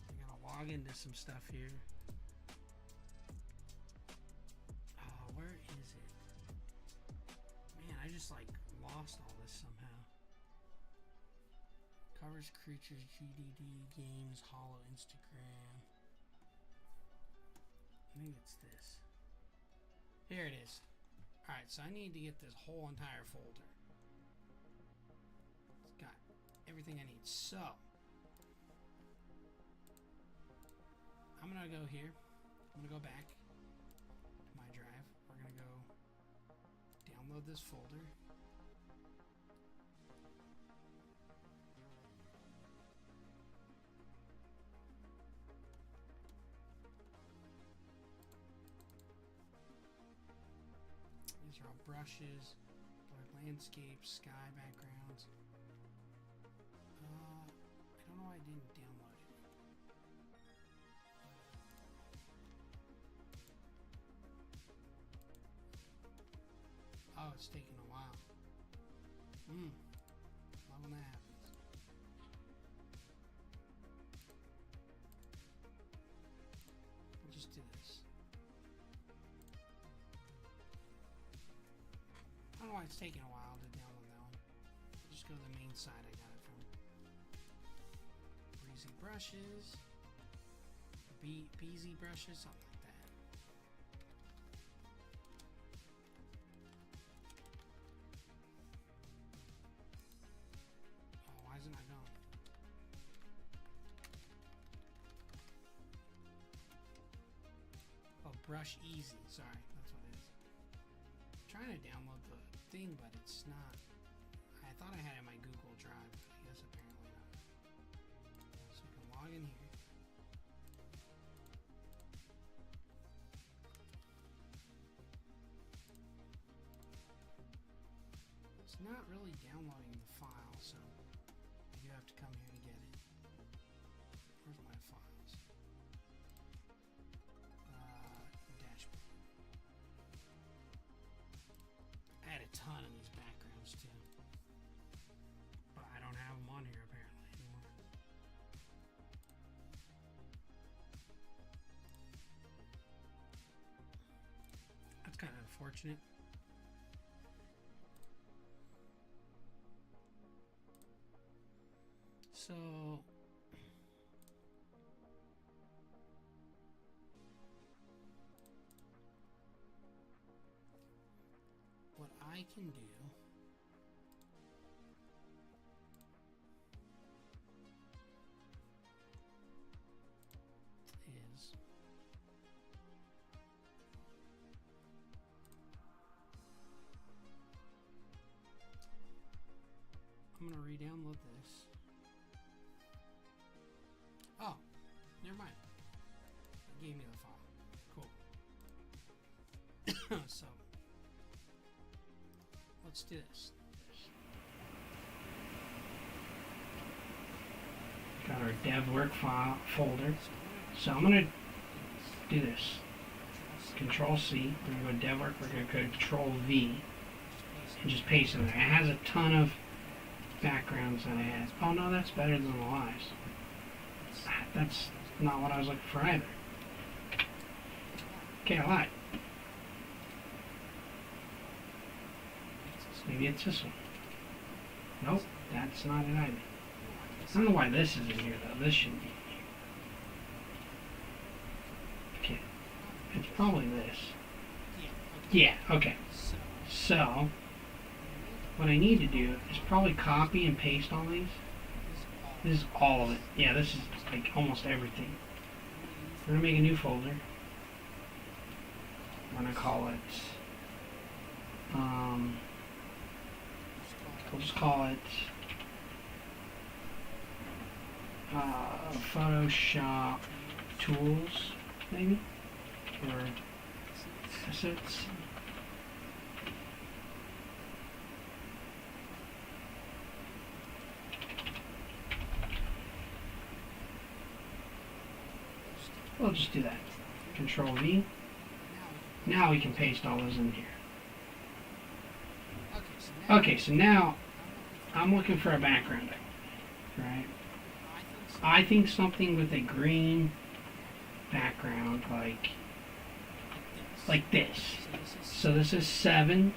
I gotta log into some stuff here. Oh, where is it? Man, I just like lost all this somehow. Covers, creatures, GDD, games, Hollow, Instagram. I think it's this. Here it is. Alright, so I need to get this whole entire folder. It's got everything I need. So, I'm going to go here. I'm going to go back to my drive. We're going to go download this folder. These are all brushes, landscapes, sky backgrounds. I don't know why I didn't download it. Oh, it's taking a while. Love when that happens. We'll just do this. I don't know why it's taking a while to download that one. Just go to the main site I got it from. Breezy brushes. Beezy brushes, something like that. Oh, why isn't it going? Oh, Brush Easy. Sorry, that's what it is. I'm trying to download the thing, but it's not. I thought I had it in my Google Drive. I guess apparently not. So we can log in here. It's not really downloading the file, so you have to come here to get it. Where's my files? Dashboard. I had a ton. unfortunate. So what I can do is I'm going to re-download this. Oh, never mind. It gave me the file. Cool. So, let's do this. Got our dev work file folder. So I'm going to do this. Control C. We're going to go to dev work. We're going to go Control V and just paste it in there. It has a ton of backgrounds that it has. Oh no, that's better than the lives. That's not what I was looking for either. Okay, I lied. Maybe it's this one. Nope, that's not it either. I don't know why this is in here though. This shouldn't be in here. Okay. It's probably this. Yeah, okay. So, what I need to do is probably copy and paste all these. This is all of it. Yeah, this is like almost everything. We're going to make a new folder. We're going to call it, we'll just call it Photoshop Tools, maybe? Or Assets. We'll just do that. Control V. Now we can paste all those in here. Okay, so now I'm looking for a background, right? I think something with a green background, like this. So this is 7,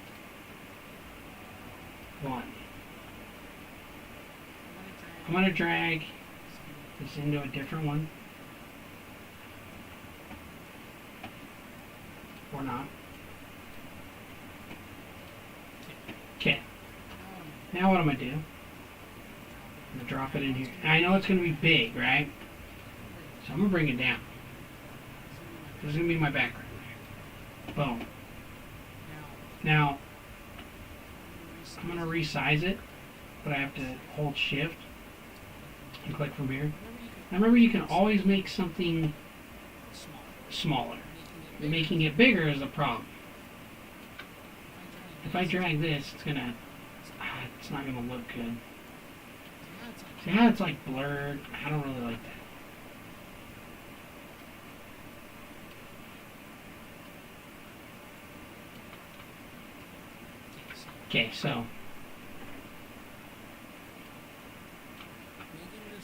1. I'm going to drag this into a different one. Or not. Okay. Now what I'm going to do, I'm going to drop it in here. And I know it's going to be big, right? So I'm going to bring it down. This is going to be my background. Boom. Now, I'm going to resize it, but I have to hold Shift and click from here. Now remember, you can always make something smaller. Making it bigger is a problem. If I drag this, it's not gonna look good. See how it's like blurred? I don't really like that. Okay, so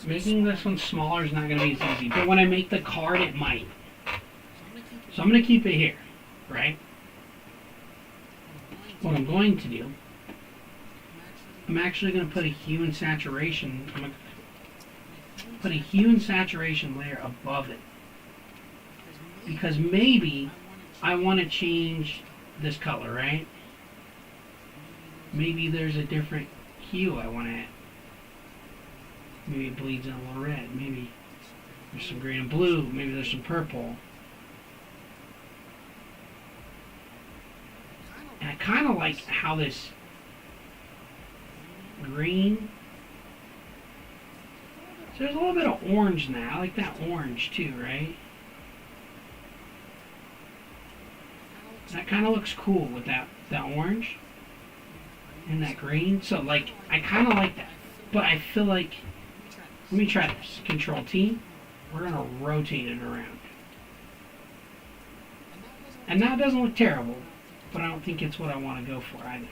making this one smaller is not gonna be as easy, but when I make the card, it might. So I'm going to keep it here, right? What I'm going to do, I'm actually going to put a hue and saturation. I'm going to put a hue and saturation layer above it, because maybe I want to change this color, right? Maybe there's a different hue I want to add. Maybe it bleeds in a little red. Maybe there's some green and blue. Maybe there's some purple. And I kind of like how this green, so there's a little bit of orange in that. I like that orange too, right? That kind of looks cool with that orange and that green. So like, I kind of like that. But I feel like, let me try this. Control T. We're going to rotate it around. And that doesn't look terrible, but I don't think it's what I want to go for either.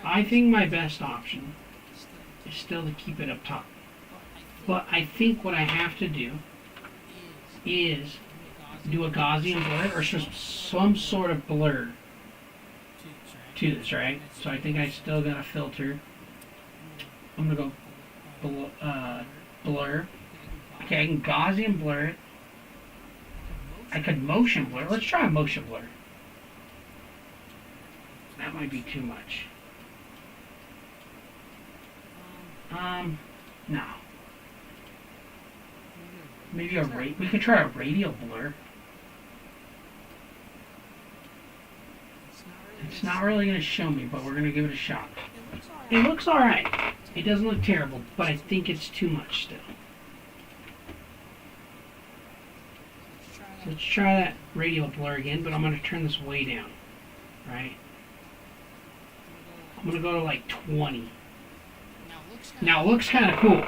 I think my best option is still to keep it up top. But I think what I have to do is do a Gaussian blur or some sort of blur to this, right? So I think I still got a filter. I'm gonna go blur. Okay, I can Gaussian blur it. I could motion blur. Let's try a motion blur. That might be too much. No. Maybe we could try a radial blur. It's not really going to show me, but we're going to give it a shot. It looks alright. It doesn't look terrible, but I think it's too much still. So let's try that radial blur again, but I'm going to turn this way down. Right? I'm going to go to like 20. Now it looks kind of cool.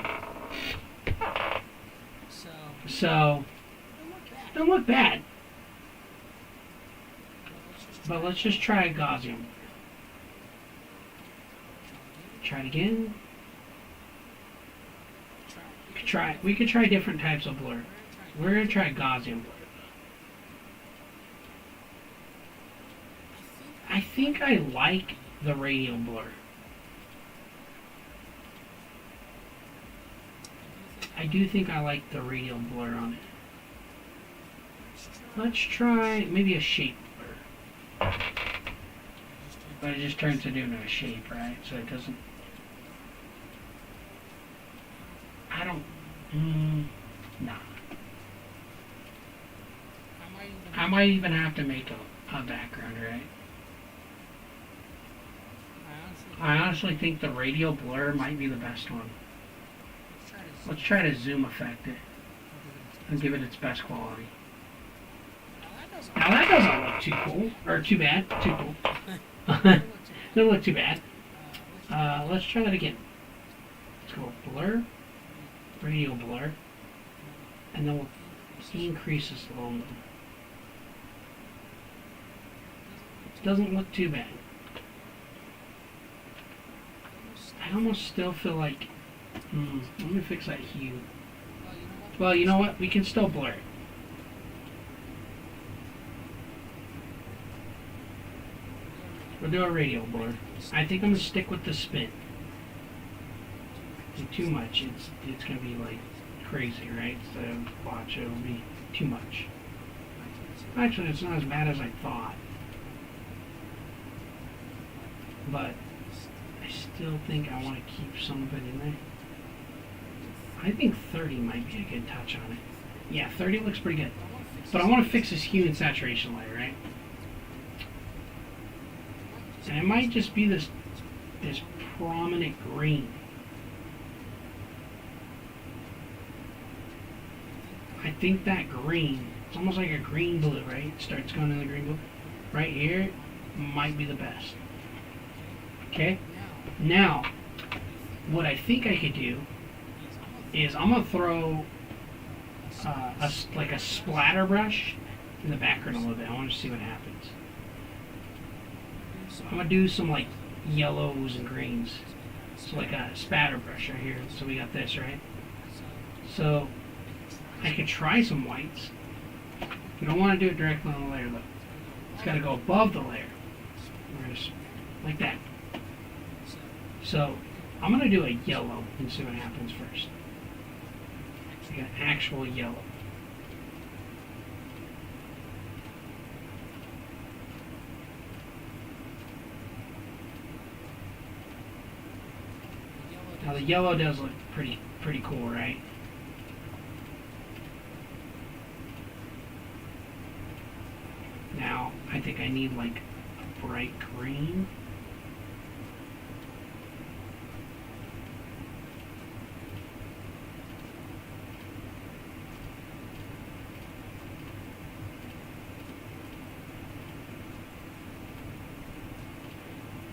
So, don't look bad. But let's just try a Gaussian. Try it again. We could try different types of blur. We're going to try Gaussian blur. I think I like the radial blur. I do think I like the radial blur on it. Let's try maybe a shape blur. But it just turns it into a shape, right? So it doesn't... I don't... nah. I might even have to make a background, right? I honestly think the radial blur might be the best one. Let's try to zoom effect it and give it its best quality. Now that doesn't look too cool, or too bad, too cool. Doesn't look too bad. Let's try that again. Let's go blur, radial blur, and then we'll increase this a little bit. It doesn't look too bad. I almost still feel like, let me fix that hue. Well, you know what? We can still blur it. We'll do a radial blur. I think I'm gonna stick with the spin. Too much, it's gonna be like crazy, right? So watch, it'll be too much. Actually, it's not as bad as I thought, but I still think I want to keep some of it in there. I think 30 might be a good touch on it. Yeah, 30 looks pretty good. But I want to fix this hue and saturation layer, right? And it might just be this prominent green. I think that green, it's almost like a green blue, right? It starts going in the green blue. Right here might be the best. Okay? Now, what I think I could do is I'm going to throw like a splatter brush in the background a little bit. I want to see what happens. So I'm going to do some like yellows and greens. So like a spatter brush right here. So we got this, right? So I could try some whites. You don't want to do it directly on the layer though. It's got to go above the layer. We're going to, like that. So I'm going to do a yellow and see what happens first. Like an actual yellow. Now the yellow does look pretty cool, right? Now I think I need like a bright green.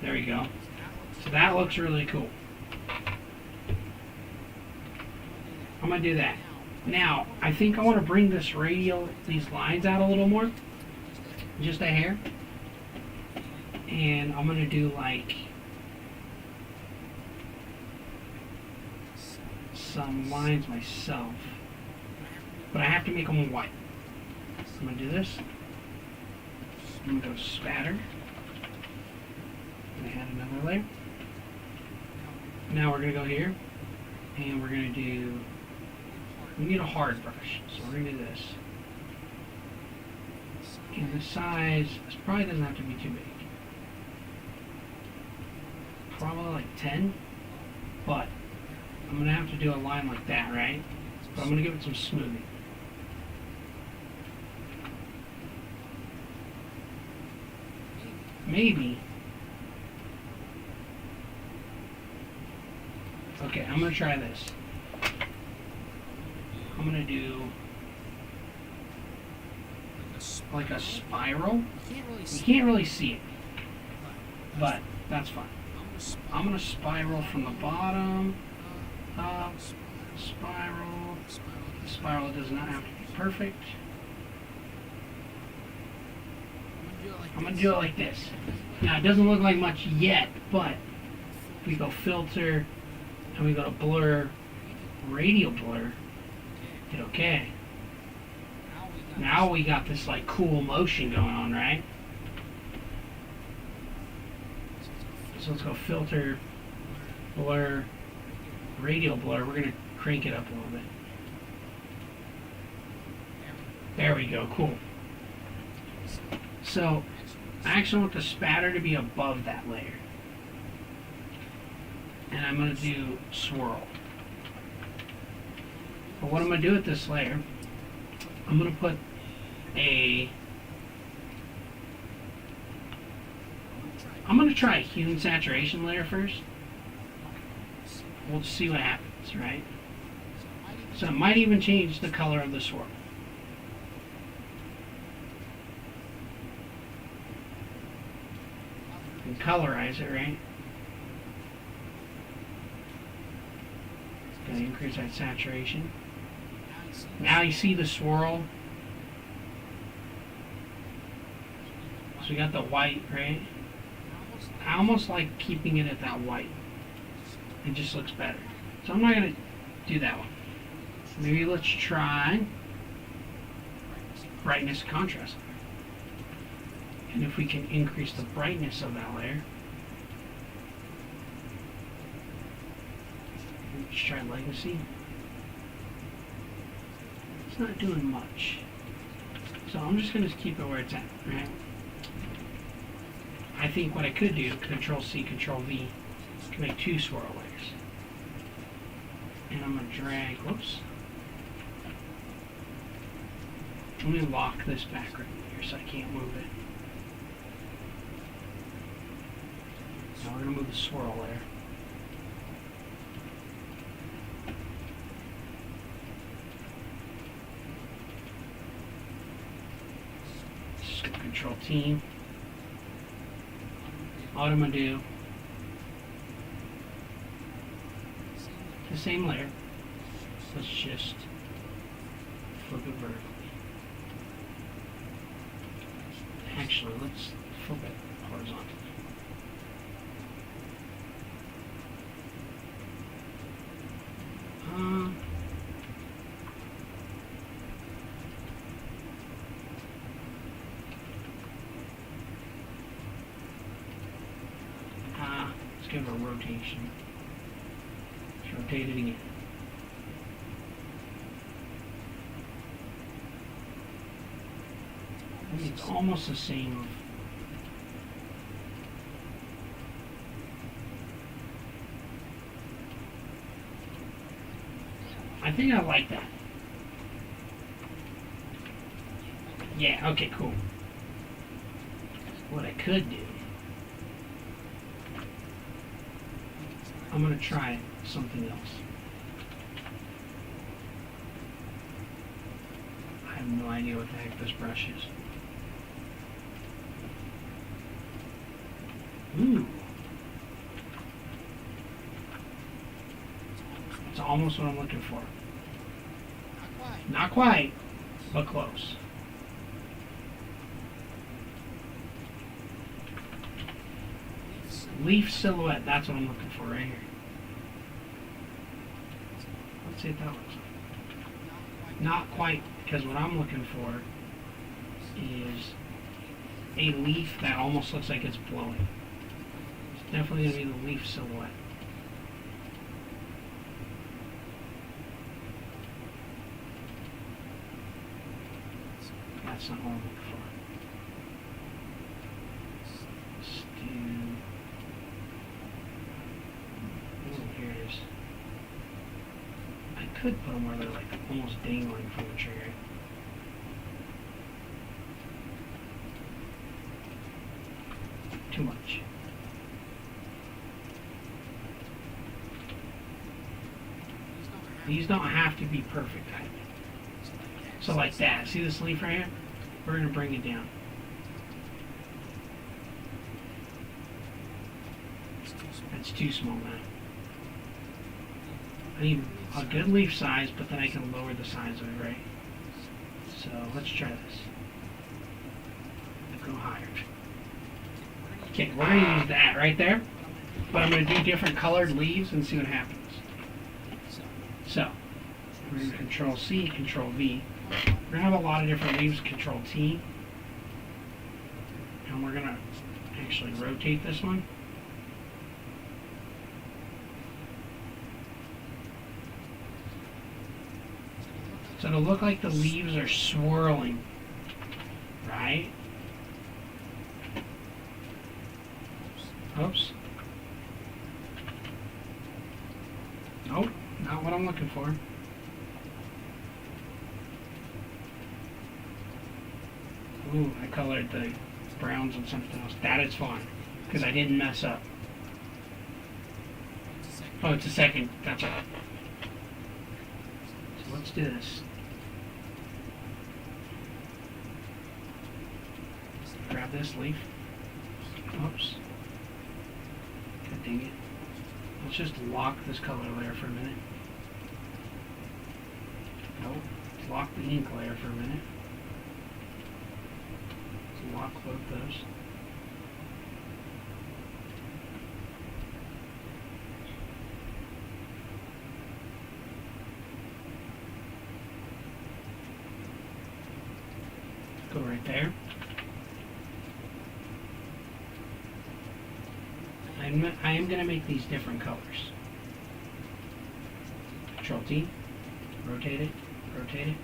There we go. So that looks really cool. I'm going to do that. Now, I think I want to bring this radial, these lines out a little more. Just a hair. And I'm going to do like some lines myself. but I have to make them white. I'm going to do this. I'm going to go spatter. I'm going to add another layer. Now we're going to go here, and we're going to do, we need a hard brush, so we're going to do this. And the size, this probably doesn't have to be too big. Probably like 10, but I'm going to have to do a line like that, right? But I'm going to give it some smoothing. Maybe. Okay, I'm going to try this. I'm going to do like a spiral. You can't really see it, but that's fine. I'm going to spiral from the bottom up, spiral. The spiral does not have to be perfect. I'm going to do it like this. Now, it doesn't look like much yet, but if we go filter and we go to blur, radial blur, hit OK. Now we got this like cool motion going on, right? So let's go filter, blur, radial blur. We're going to crank it up a little bit. There we go, cool. So I actually want the spatter to be above that layer. And I'm going to do swirl. But what I'm going to do with this layer, I'm going to put I'm going to try a hue and saturation layer first. We'll see what happens, right? So it might even change the color of the swirl. And colorize it, right? Gonna increase that saturation. Now you see the swirl. So we got the white, right? I almost like keeping it at that white. It just looks better. So I'm not gonna do that one. Maybe let's try brightness contrast. And if we can increase the brightness of that layer, let's try legacy. It's not doing much. So I'm just going to keep it where it's at, right? I think what I could do, Control-C, Control-V, to make 2 swirl layers. And I'm going to drag, whoops. Let me lock this back right here so I can't move it. Now we're going to move the swirl layer. Control-T. All I'm going to do, the same layer, let's just flip it vertically. Actually, let's flip it horizontally. Let's give it a rotation. Let's rotate it again. I think it's almost the same. I think I like that. Yeah, okay, cool. What I could do, I'm going to try something else. I have no idea what the heck this brush is. Ooh. It's almost what I'm looking for. Not quite, but close. Leaf silhouette, that's what I'm looking for right here. Let's see if that looks like. Not quite, because what I'm looking for is a leaf that almost looks like it's blowing. It's definitely going to be the leaf silhouette. That's not what I'm looking for. Let's do... Oh, here it is. I could put them where they're like almost dangling from the tree. Too much. These don't have to be perfect. So like that. See this leaf right here? We're going to bring it down. That's too small now. I need a good leaf size, but then I can lower the size of it, right? So let's try this. Go higher. Okay, we're going to use that right there, but I'm going to do different colored leaves and see what happens. So, we're going to Control C, Control V. We're going to have a lot of different leaves, Control T. And we're going to actually rotate this one. So it'll look like the leaves are swirling, right? Oops. Nope, not what I'm looking for. Ooh, I colored the browns and something else. That is fine, because I didn't mess up. Oh, it's a second. That's all. So let's do this. Grab this leaf. Oops. God dang it. Let's just lock this color layer for a minute. Nope. Let's lock the ink layer for a minute. Let's lock both those. Go right there. I am going to make these different colors. Control T, rotate it, rotate it.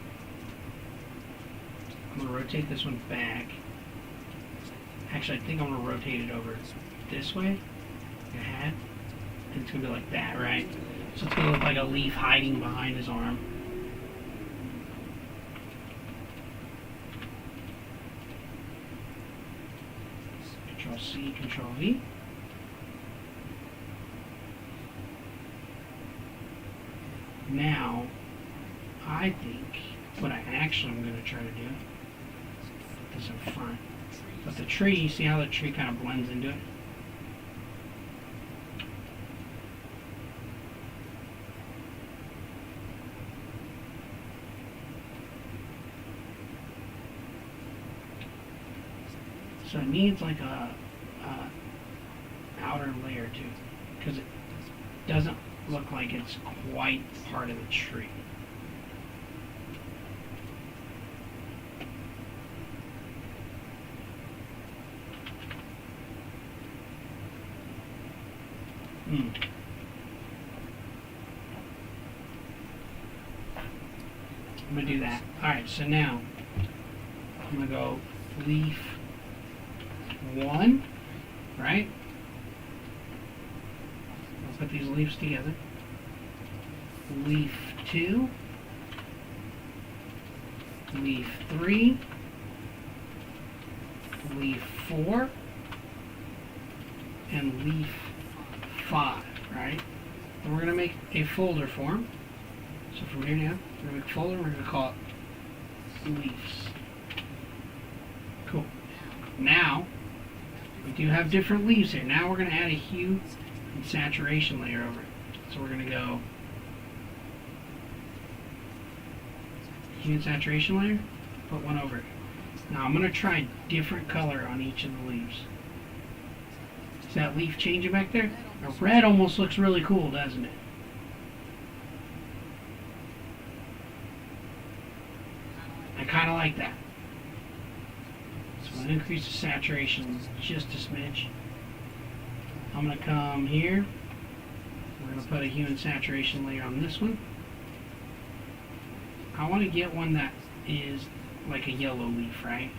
I'm going to rotate this one back. Actually, I think I'm going to rotate it over this way, like a hat, and it's going to be like that, right? So it's going to look like a leaf hiding behind his arm. Control C, Control V. Now, I think what I actually am going to try to do, put this in front, but the tree, see how the tree kind of blends into it? So it needs like a outer layer too, because it doesn't look like it's quite part of the tree. I'm going to do that. Alright, so now I'm going to go leaf 1, right? I'll put these leaves together. Leaf 2, leaf 3, leaf 4, and leaf 5, right? And we're going to make a folder for them. So from here now, we're going to make a folder, we're going to call it leaves. Cool. Now, we do have different leaves here. Now we're going to add a hue and saturation layer over it. So we're going to go hue and saturation layer, put one over it. Now I'm going to try different color on each of the leaves. Is that leaf changing back there? Now red almost looks really cool, doesn't it? kind of like that. So I'm going to increase the saturation just a smidge. I'm going to come here. We're going to put a hue and saturation layer on this one. I want to get one that is like a yellow leaf, right?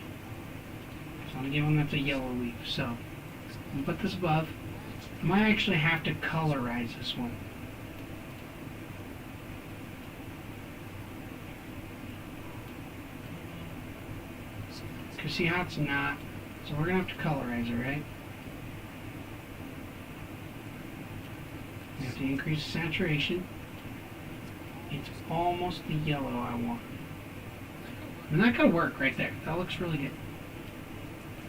So I'm going to get one that's a yellow leaf. So I'm going to put this above. I might actually have to colorize this one. Because see how it's not? So we're going to have to colorize it, right? We have to increase the saturation. It's almost the yellow I want. And that could work right there. That looks really good.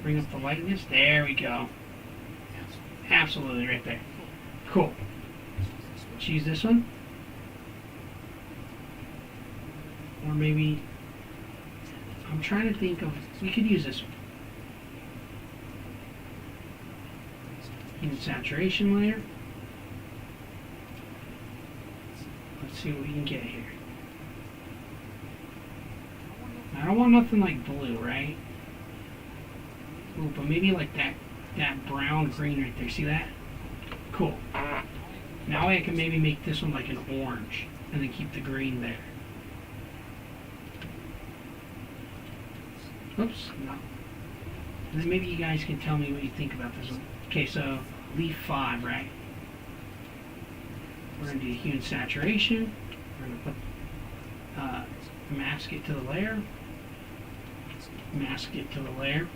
Bring up the lightness. There we go. Absolutely right there. Cool. Let's use this one. Or maybe, I'm trying to think of, we could use this one. Use saturation layer. Let's see what we can get here. I don't want nothing like blue, right? Ooh, but maybe like that brown green right there. See that? Cool. Now I can maybe make this one like an orange and then keep the green there. Oops, no. And then maybe you guys can tell me what you think about this one. Okay, so leaf 5, right? We're going to do hue and saturation. We're going to put mask it to the layer. Mask it to the layer.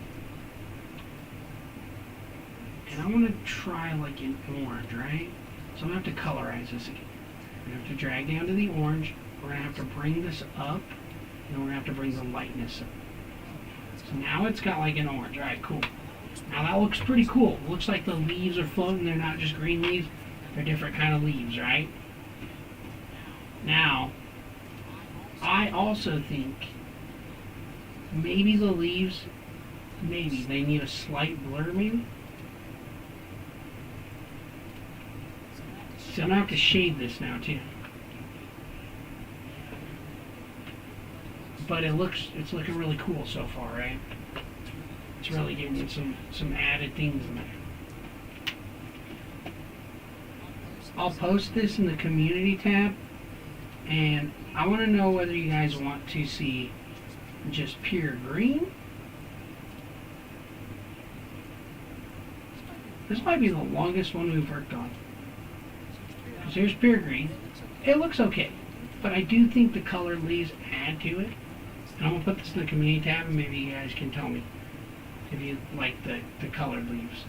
And I want to try like an orange, right? So I'm going to have to colorize this again. We're going to have to drag down to the orange. We're going to have to bring this up. And then we're going to have to bring the lightness up. So now it's got like an orange. Alright, cool. Now that looks pretty cool. It looks like the leaves are floating. They're not just green leaves. They're different kind of leaves, right? Now, I also think maybe the leaves, maybe they need a slight blur, maybe? So I'm going to have to shade this now, too. But it's looking really cool so far, right? It's really giving it some added things in there. I'll post this in the community tab, and I want to know whether you guys want to see just pure green. This might be the longest one we've worked on. Because here's pure green. It looks okay, but I do think the colored leaves add to it. And I'm going to put this in the community tab, and maybe you guys can tell me if you like the colored leaves.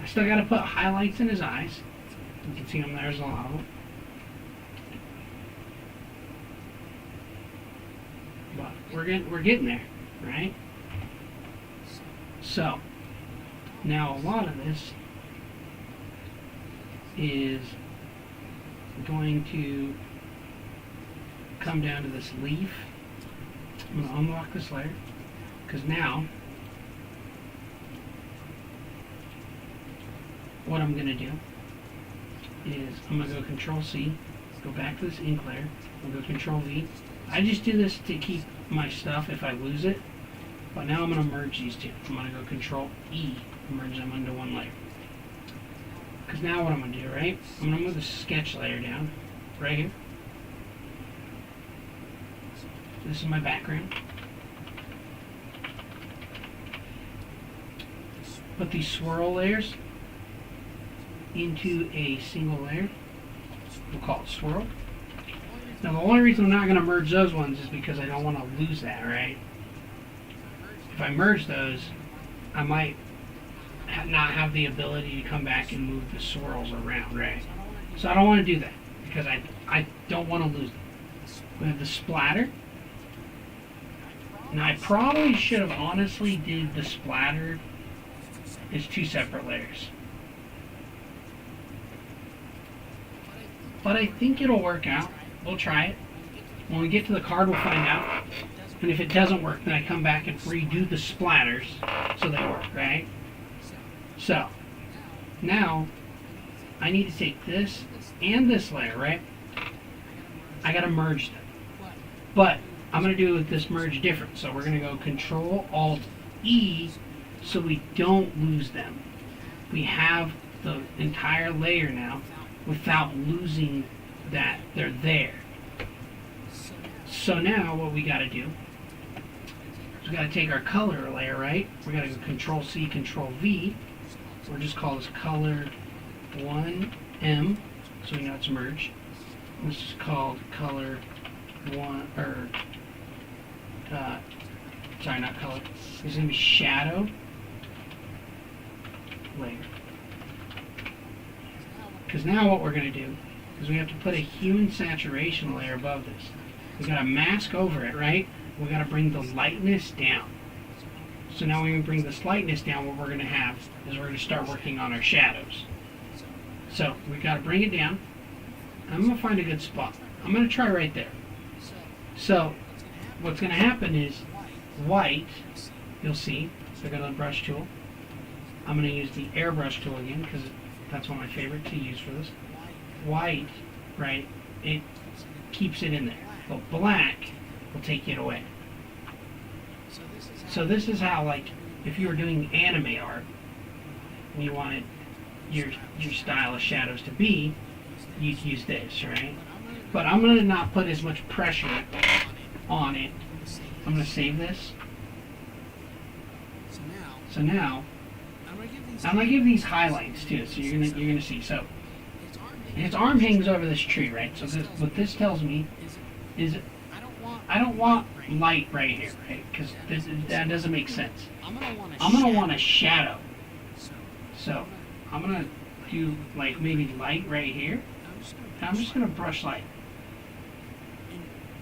I still got to put highlights in his eyes. You can see them, there's a lot of them. But we're getting there, right? So, now a lot of this is going to come down to this leaf. I'm going to unlock this layer, because now what I'm going to do is I'm going to go Control C, go back to this ink layer, I'll go Control V. I just do this to keep my stuff if I lose it, but now I'm going to merge these two. I'm going to go Control E, merge them into one layer. Because now what I'm going to do, right, I'm going to move the sketch layer down, right here. This is my background. Put these swirl layers into a single layer. We'll call it swirl. Now the only reason I'm not going to merge those ones is because I don't want to lose that, right? If I merge those, I might not have the ability to come back and move the swirls around, right? So I don't want to do that because I don't want to lose them. We have the splatter. Now I probably should have honestly did the splatter as two separate layers. But I think it'll work out. We'll try it. When we get to the card, we'll find out. And if it doesn't work, then I come back and redo the splatters so they work, right? So, now, I need to take this and this layer, right? I gotta merge them. But I'm going to do with this merge different. So we're going to go Control Alt E so we don't lose them. We have the entire layer now without losing that they're there. So now what we got to do is we got to take our color layer, right? We got to go Control C, Control V. We'll just call this color 1M so we know it's merged. This is called color 1, or sorry, not color. This is going to be shadow layer. Because now what we're going to do is we have to put a human saturation layer above this. We got to mask over it, right? We got to bring the lightness down. So now when we bring this lightness down, what we're going to have is we're going to start working on our shadows. So we got to bring it down. I'm going to find a good spot. I'm going to try right there. So what's going to happen is white, you'll see, so I got a brush tool. I'm going to use the airbrush tool again because that's one of my favorite to use for this. White, right, it keeps it in there. But black will take it away. So this is how, like, if you were doing anime art and you wanted your style of shadows to be, you'd use this, right? But I'm going to not put as much pressure on it. I'm going to save this. So now I'm going to give these highlights too, so you're going to see. So his arm hangs over this tree, right? So what this tells me is I don't want light right here, right? Because that doesn't make sense. I'm going to want a shadow. So I'm going to do like maybe light right here. And I'm just going to brush light.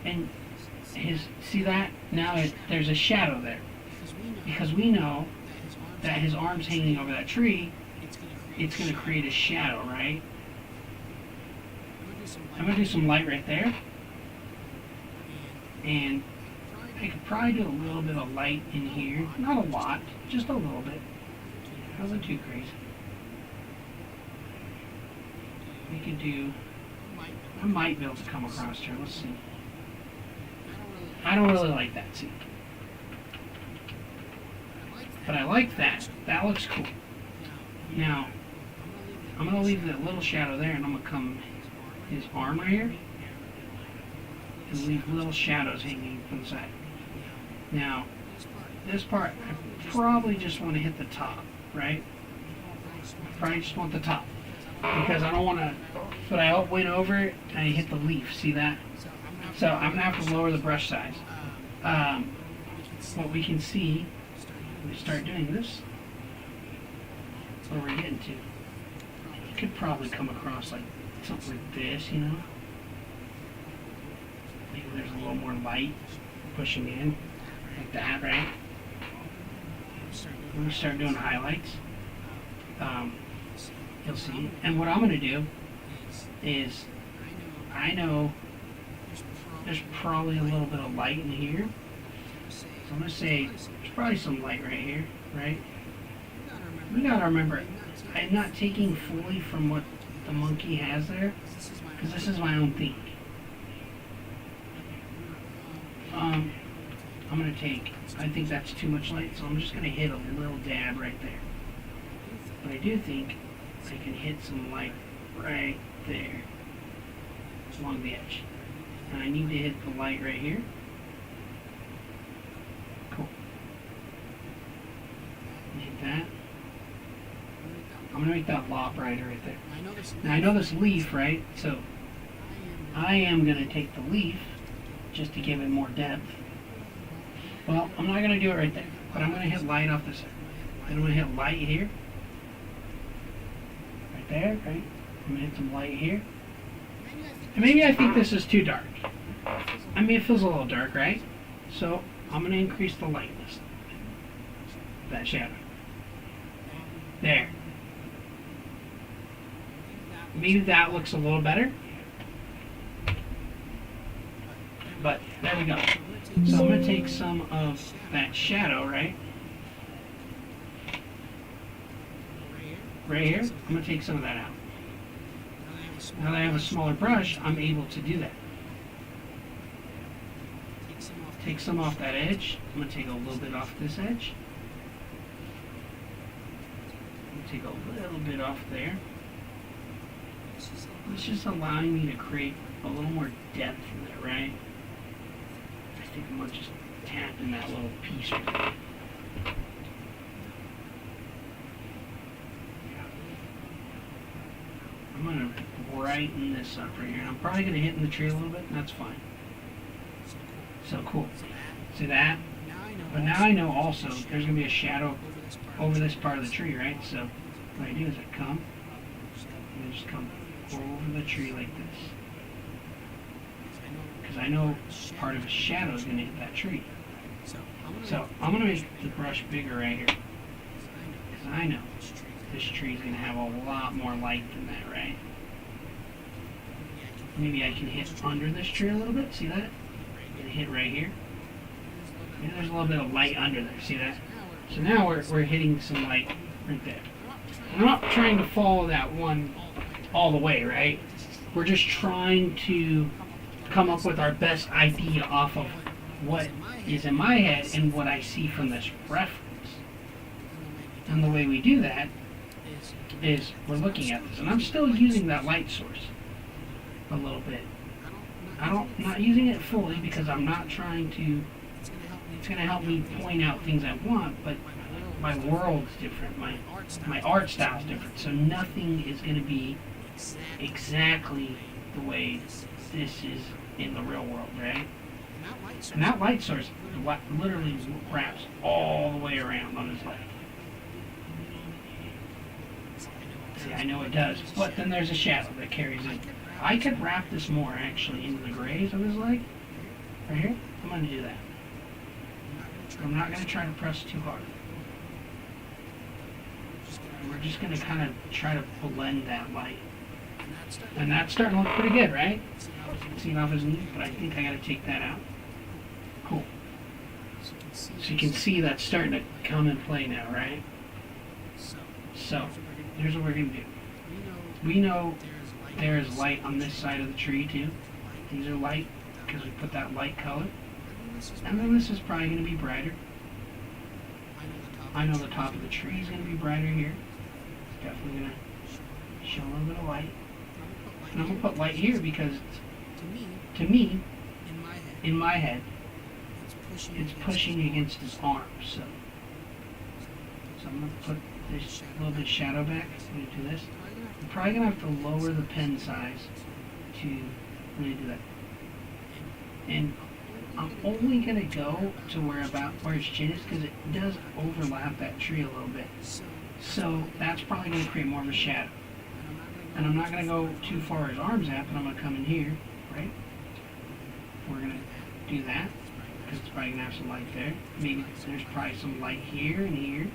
And see that? Now there's a shadow there. Because we know that his arm's hanging over that tree, it's going to create a shadow, right? I'm going to do some light right there. And I could probably do a little bit of light in here. Not a lot, just a little bit. Nothing too crazy. We could do, I might be able to come across here. Let's see. I don't really like that, see. But I like that. That looks cool. Now, I'm going to leave that little shadow there, and I'm going to come his arm right here and leave little shadows hanging from the side. Now, this part, I probably just want to hit the top, right? I probably just want the top. Because I don't want to, but I went over it and I hit the leaf, see that? So I'm going to have to lower the brush size. What we can see, when we start doing this, that's where we're getting to. You could probably come across like something like this, you know? Maybe there's a little more light pushing in, like that, right? When we start doing highlights, you'll see. And what I'm going to do is, I know there's probably a little bit of light in here. So I'm going to say there's probably some light right here, right? We got to remember, I'm not taking fully from what the monkey has there, because this is my own thing. I'm going to take, I think that's too much light, so I'm just going to hit a little dab right there. But I do think I can hit some light right there, along the edge. And I need to hit the light right here. Cool. Hit that. I'm going to make that lop right there. Now I know this leaf, right? So I am going to take the leaf just to give it more depth. Well, I'm not going to do it right there, but I'm going to hit light off this side. Then I'm going to hit light here. Right there, right? I'm going to hit some light here. And maybe I think this is too dark. I mean, it feels a little dark, right? So I'm going to increase the lightness. That shadow. There. Maybe that looks a little better. But there we go. So I'm going to take some of that shadow, right? Right here. I'm going to take some of that out. Now that I have a smaller brush, I'm able to do that. take some off that edge. I'm going to take a little bit off this edge. I'm going to take a little bit off there. It's just allowing me to create a little more depth in there, right? I think I'm going to just tap in that little piece right there. I'm going to brighten this up right here. I'm probably going to hit in the tree a little bit, and that's fine. So cool. See that? But now I know also there's going to be a shadow over this part of the tree, right? So what I do is I come, and I just come over the tree like this. Because I know part of a shadow is going to hit that tree. So I'm going to make the brush bigger right here. Because I know this tree is going to have a lot more light than that, right? Maybe I can hit under this tree a little bit. See that? And hit right here. Maybe there's a little bit of light under there. See that? So now we're hitting some light right there. I'm not trying to follow that one all the way, right? We're just trying to come up with our best idea off of what is in my head and what I see from this reference. And the way we do that is we're looking at this, and I'm still using that light source a little bit. I'm not using it fully because I'm not trying to. It's going to help me point out things I want, but my world's different. My art style's different, so nothing is going to be exactly the way this is in the real world, right? And that light source literally wraps all the way around on his left. See, I know it does, but then there's a shadow that carries in. I could wrap this more actually into the grays of his leg. Right here. I'm going to do that. I'm not going to try to press too hard. We're just going to kind of try to blend that light. And that's starting to look pretty good, right? See it off his knee, but I think I got to take that out. Cool. So you can see that's starting to come in play now, right? So, here's what we're going to do. We know there is light on this side of the tree too. These are light because we put that light color. And then this is probably going to be brighter. I know the top of the tree is going to be brighter here. Definitely going to show a little bit of light. And I'm going to put light here because to me, in my head, it's pushing against his arm. So I'm going to put this little bit of shadow back. I'm going to do this. I'm probably going to have to lower the pen size to really do that. And I'm only going to go to where his chin is because it does overlap that tree a little bit. So that's probably going to create more of a shadow. And I'm not going to go too far his arms out, but I'm going to come in here, right? We're going to do that because it's probably going to have some light there. Maybe there's probably some light here and here,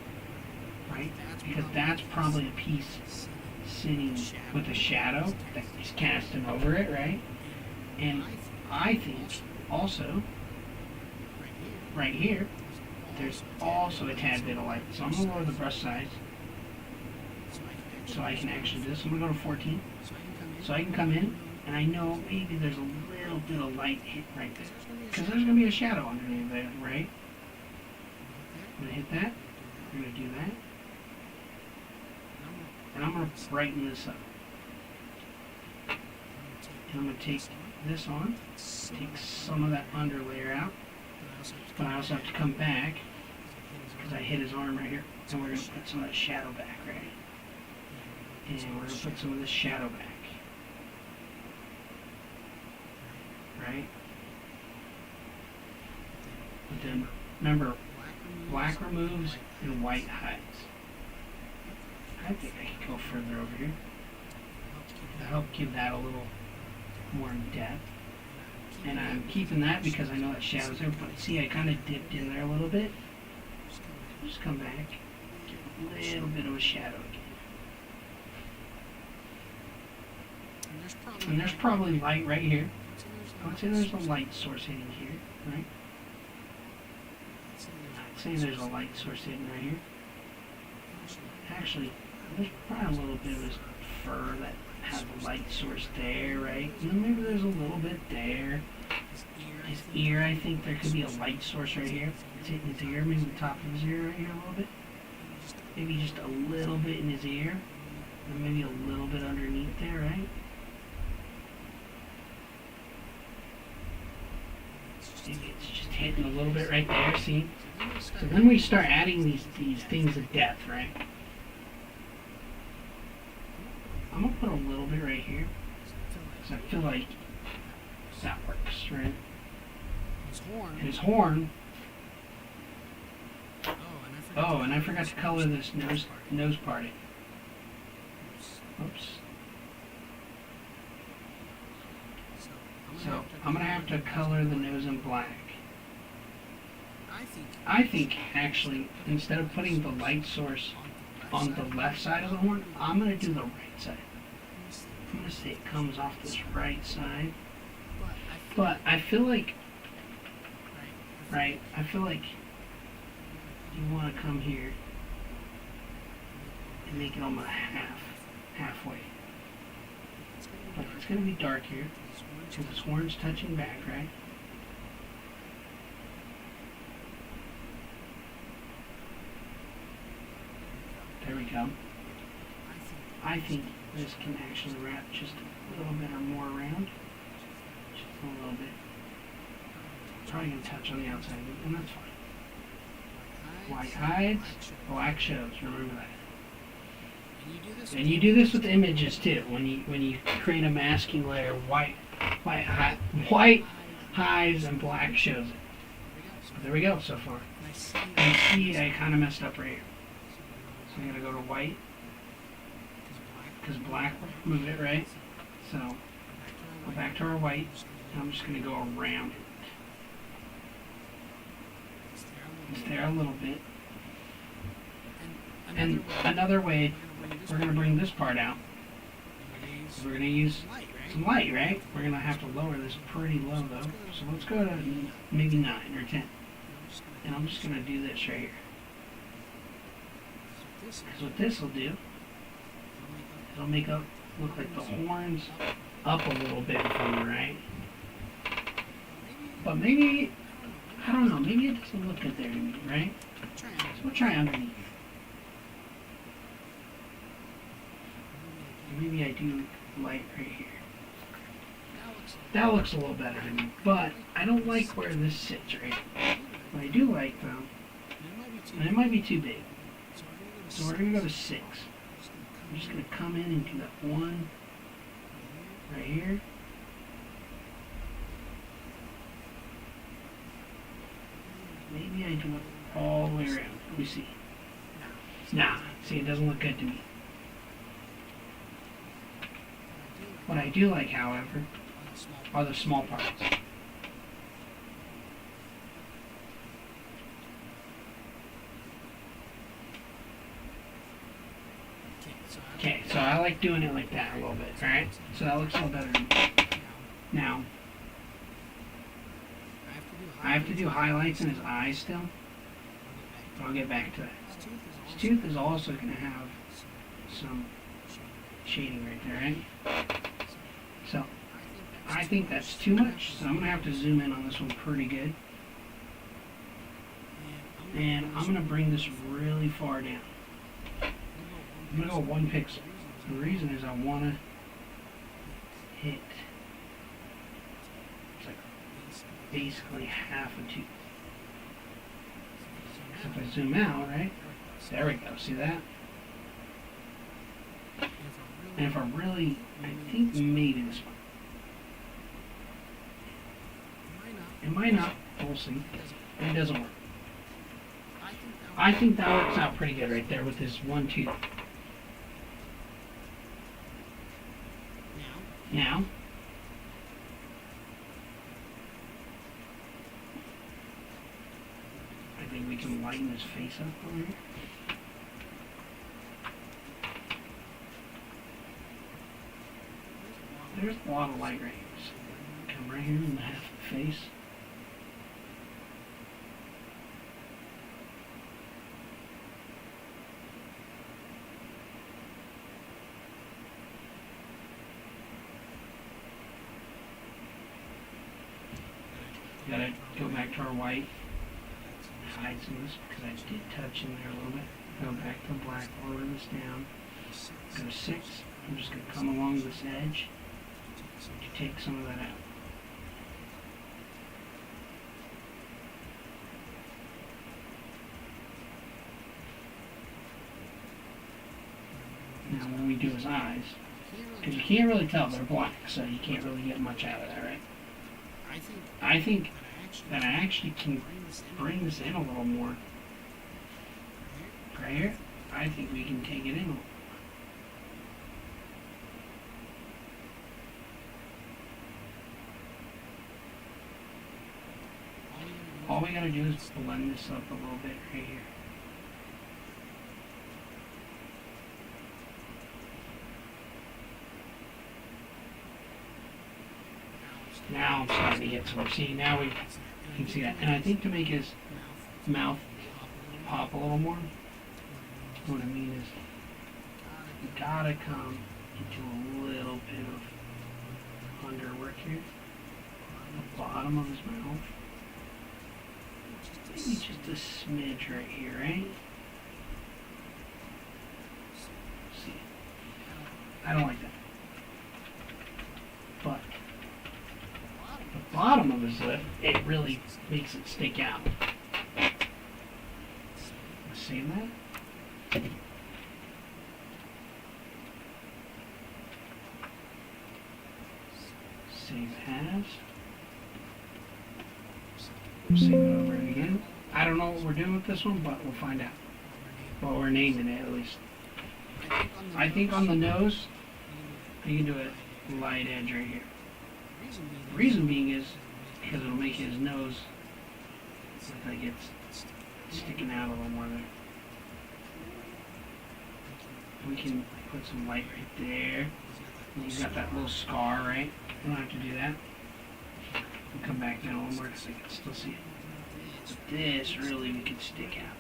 right? Because that's probably a piece sitting with a shadow that is casting over it, right? And I think also, right here, there's also a tad bit of light. So I'm going to lower the brush size so I can actually do this. I'm going to go to 14. So I can come in, and I know maybe there's a little bit of light hit right there. Because there's going to be a shadow underneath there, right? I'm going to hit that. I'm going to do that. And I'm going to brighten this up. And I'm going to take this on, take some of that under layer out, but I also have to come back because I hit his arm right here, and we're going to put some of that shadow back, right? And we're going to put some of this shadow back, right? But then remember, black removes and white hides. I think I can go further over here to help give that a little more in depth. And I'm keeping that because I know that shadow's there, but see I kind of dipped in there a little bit. Just come back, get a little bit of a shadow again. And there's probably light right here. I would say there's a light source hitting here, right? I'd say there's a light source hitting right here. Actually, there's probably a little bit of this fur that has a light source there, right? And then maybe there's a little bit there. his ear, I think there could be a light source right here. It's hitting his ear, maybe the top of his ear right here a little bit. Maybe just a little bit in his ear. And maybe a little bit underneath there, right? Maybe it's just hitting a little bit right there, see? So then we start adding these things of depth, right? I'm going to put a little bit right here. Because I feel like that works, right? And his horn. Oh, and I forgot to color this nose parting. Oops. So I'm going to have to color the nose in black. I think actually, instead of putting the light source on the left side of the horn, I'm going to do the right side. I'm going to say it comes off this right side. But I feel like, right, I feel like you want to come here and make it almost halfway. Like it's going to be dark here, because this horn's touching back, right? There we go. I think this can actually wrap just a little bit or more around. Just a little bit. Probably going to touch on the outside, and that's fine. White hides, black shows. Remember that. And you do this with images too. When you create a masking layer, white hides and black shows it. So there we go so far. And see, I kind of messed up right here. So I'm gonna go to white because black will remove it, right? So go back to our white, and I'm just gonna go around it. Just there a little bit. And another way, we're going to bring this part out. We're going to use some light, right? We're going to have to lower this pretty low, though. So let's go to maybe 9 or 10. And I'm just going to do this right here. Because what this will do, it'll make it look like the horns up a little bit from you, right? But maybe, I don't know, maybe it doesn't look good there to me, right? So we'll try underneath. Maybe I do light right here. That looks a little better to me, but I don't like where this sits right here. What I do like, though, and it might be too big, so we're going to go to 6. I'm just going to come in and do that 1 right here. Maybe I do it all the way around. Let me see. Nah, see, it doesn't look good to me. What I do like, however, are the small parts. Okay, so I like doing it like that a little bit, alright? So that looks a little better to me. Now, I have to do highlights in his eyes still. But I'll get back to that. His tooth is also going to have some shading right there, right? So, I think that's too much, so I'm going to have to zoom in on this one pretty good. And I'm going to bring this really far down. I'm going to go 1 pixel. The reason is I want to hit, it's like basically half a tooth. So if I zoom out, right, there we go, see that? And if I really, I think maybe this one. It might not, we'll see. It doesn't work. I think that works out pretty good right there with this 1 tooth. Now, I think we can lighten his face up a little. There's a lot of light right here. So come right here in the half of the face. Gotta go back to our white. Hide some of this because I did touch in there a little bit. Go back to black, lower this down. Go to 6. I'm just going to come along this edge to take some of that out. Now when we do his eyes, because you can't really tell they're black, so you can't really get much out of that, right? I think that I actually can bring this in a little more. Right here, I think we can take it in a little. All we gotta do is blend this up a little bit right here. Now I'm starting to get some. See, now we can see that. And I think to make his mouth pop a little more, what I mean is you gotta come into a little bit of underwork here. The bottom of his mouth. Maybe just a smidge right here, right? See, I don't like that. But the bottom of his lip, it really makes it stick out. See that? Save as. Save it over again. I don't know what we're doing with this one, but we'll find out. Well, we're naming it at least. I think on the nose, you can do a light edge right here. The reason being is because it'll make his nose look like it's sticking out a little more there. We can put some light right there. And he's got that little scar, right? We don't have to do that. We'll come back down a little more because I can still see it. But this really we can stick out.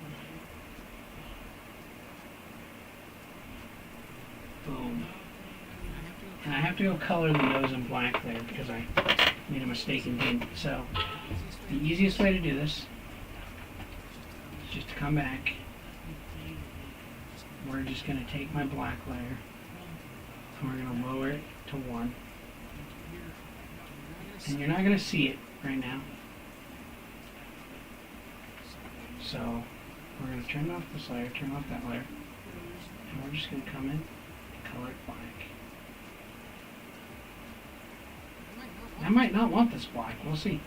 Boom. And I have to go color the nose in black there because I made a mistake and didn't. So the easiest way to do this is just to come back. We're just going to take my black layer and we're going to lower it to 1. And you're not going to see it right now. So we're going to turn off this layer, turn off that layer, and we're just going to come in and color it black. I might not want this black, we'll see.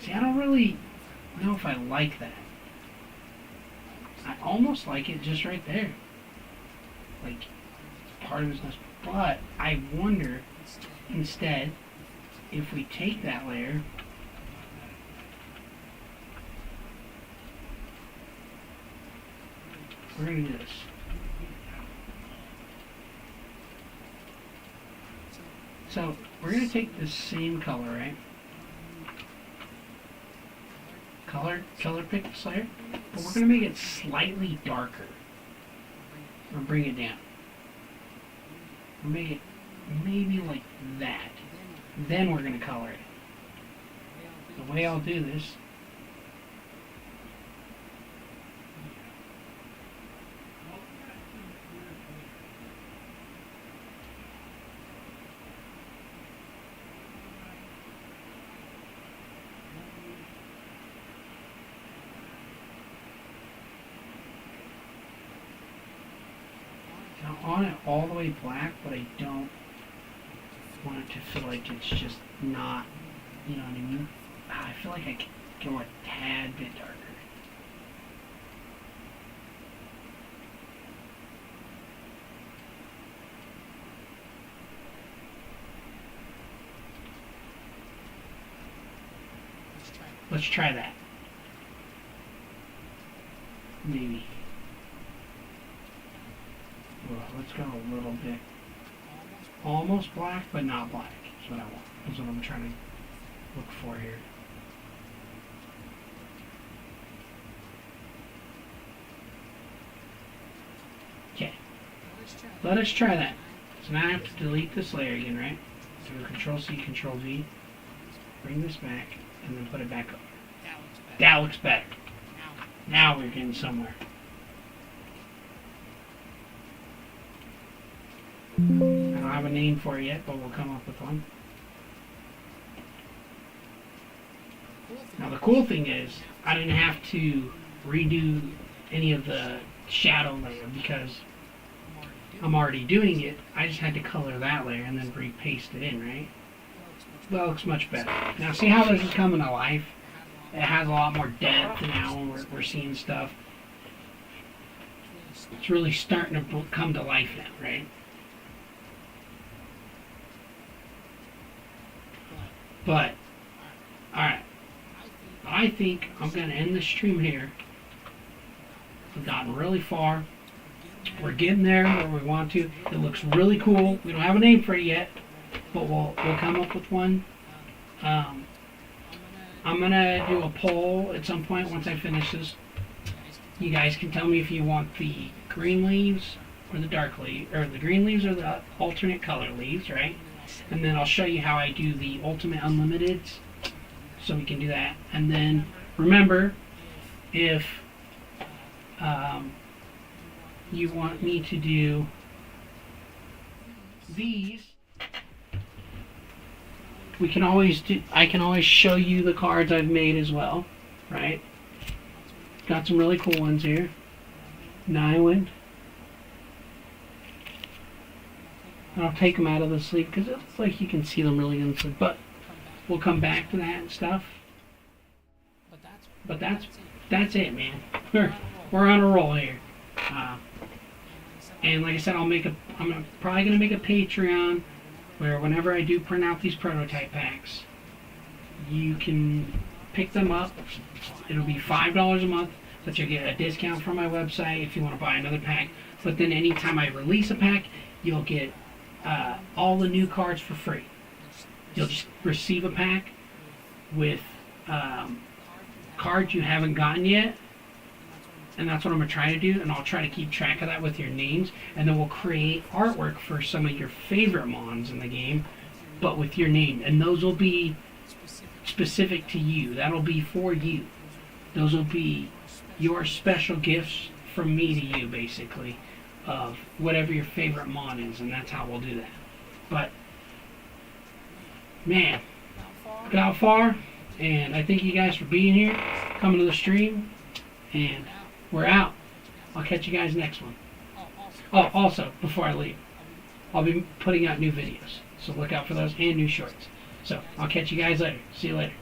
See, I don't really know if I like that. I almost like it just right there. Like, part of his nose. But I wonder, instead, if we take that layer, we're going to do this. So, we're going to take this same color, right? Color pick this layer, but we're going to make it slightly darker. Or bring it down. Or make it maybe like that. Then we're going to color it. The way I'll do this on it all the way black, but I don't want it to feel like it's just not, you know what I mean? I feel like I could go a tad bit darker. Let's try that. Maybe. Well, let's go a little bit. Almost black, but not black. That's what I want. That's what I'm trying to look for here. Okay. Let us try that. So now I have to delete this layer again, right? Do Control C, Control V. Bring this back. and then put it back over. That looks better. Now we're getting somewhere. I don't have a name for it yet, but we'll come up with one. Now the cool thing is, I didn't have to redo any of the shadow layer because I'm already doing it. I just had to color that layer and then repaste it in, right? That looks much better. Now see how this is coming to life? It has a lot more depth now when we're seeing stuff. It's really starting to come to life now, right? But, alright. I think I'm going to end the stream here. We've gotten really far. We're getting there where we want to. It looks really cool. We don't have a name for it yet, but we'll come up with one. I'm going to do a poll at some point once I finish this. You guys can tell me if you want the green leaves or the dark leaves, or the green leaves or the alternate color leaves, right? And then I'll show you how I do the ultimate unlimiteds, so we can do that. And then remember, if you want me to do these, we can always do. I can always show you the cards I've made as well, right? Got some really cool ones here. Nywind. And I'll take them out of the sleeve because it looks like you can see them really in the sleeve. But we'll come back to that and stuff. But that's it, man. We're on a roll here. And like I said, I'm probably gonna make a Patreon where whenever I do print out these prototype packs, you can pick them up. It'll be $5 a month, but you'll get a discount from my website if you want to buy another pack. But then anytime I release a pack, you'll get all the new cards for free. You'll just receive a pack with cards you haven't gotten yet, and that's what I'm going to try to do, and I'll try to keep track of that with your names, and then we'll create artwork for some of your favorite mons in the game, but with your name, and those will be specific to you. That'll be for you. Those will be your special gifts from me to you, basically, of whatever your favorite mon is, and that's how we'll do that. But man, got far, and I thank you guys for being here, coming to the stream, and we're out. I'll catch you guys next one. Oh, also, before I leave, I'll be putting out new videos, so look out for those and new shorts. So I'll catch you guys later. See you later.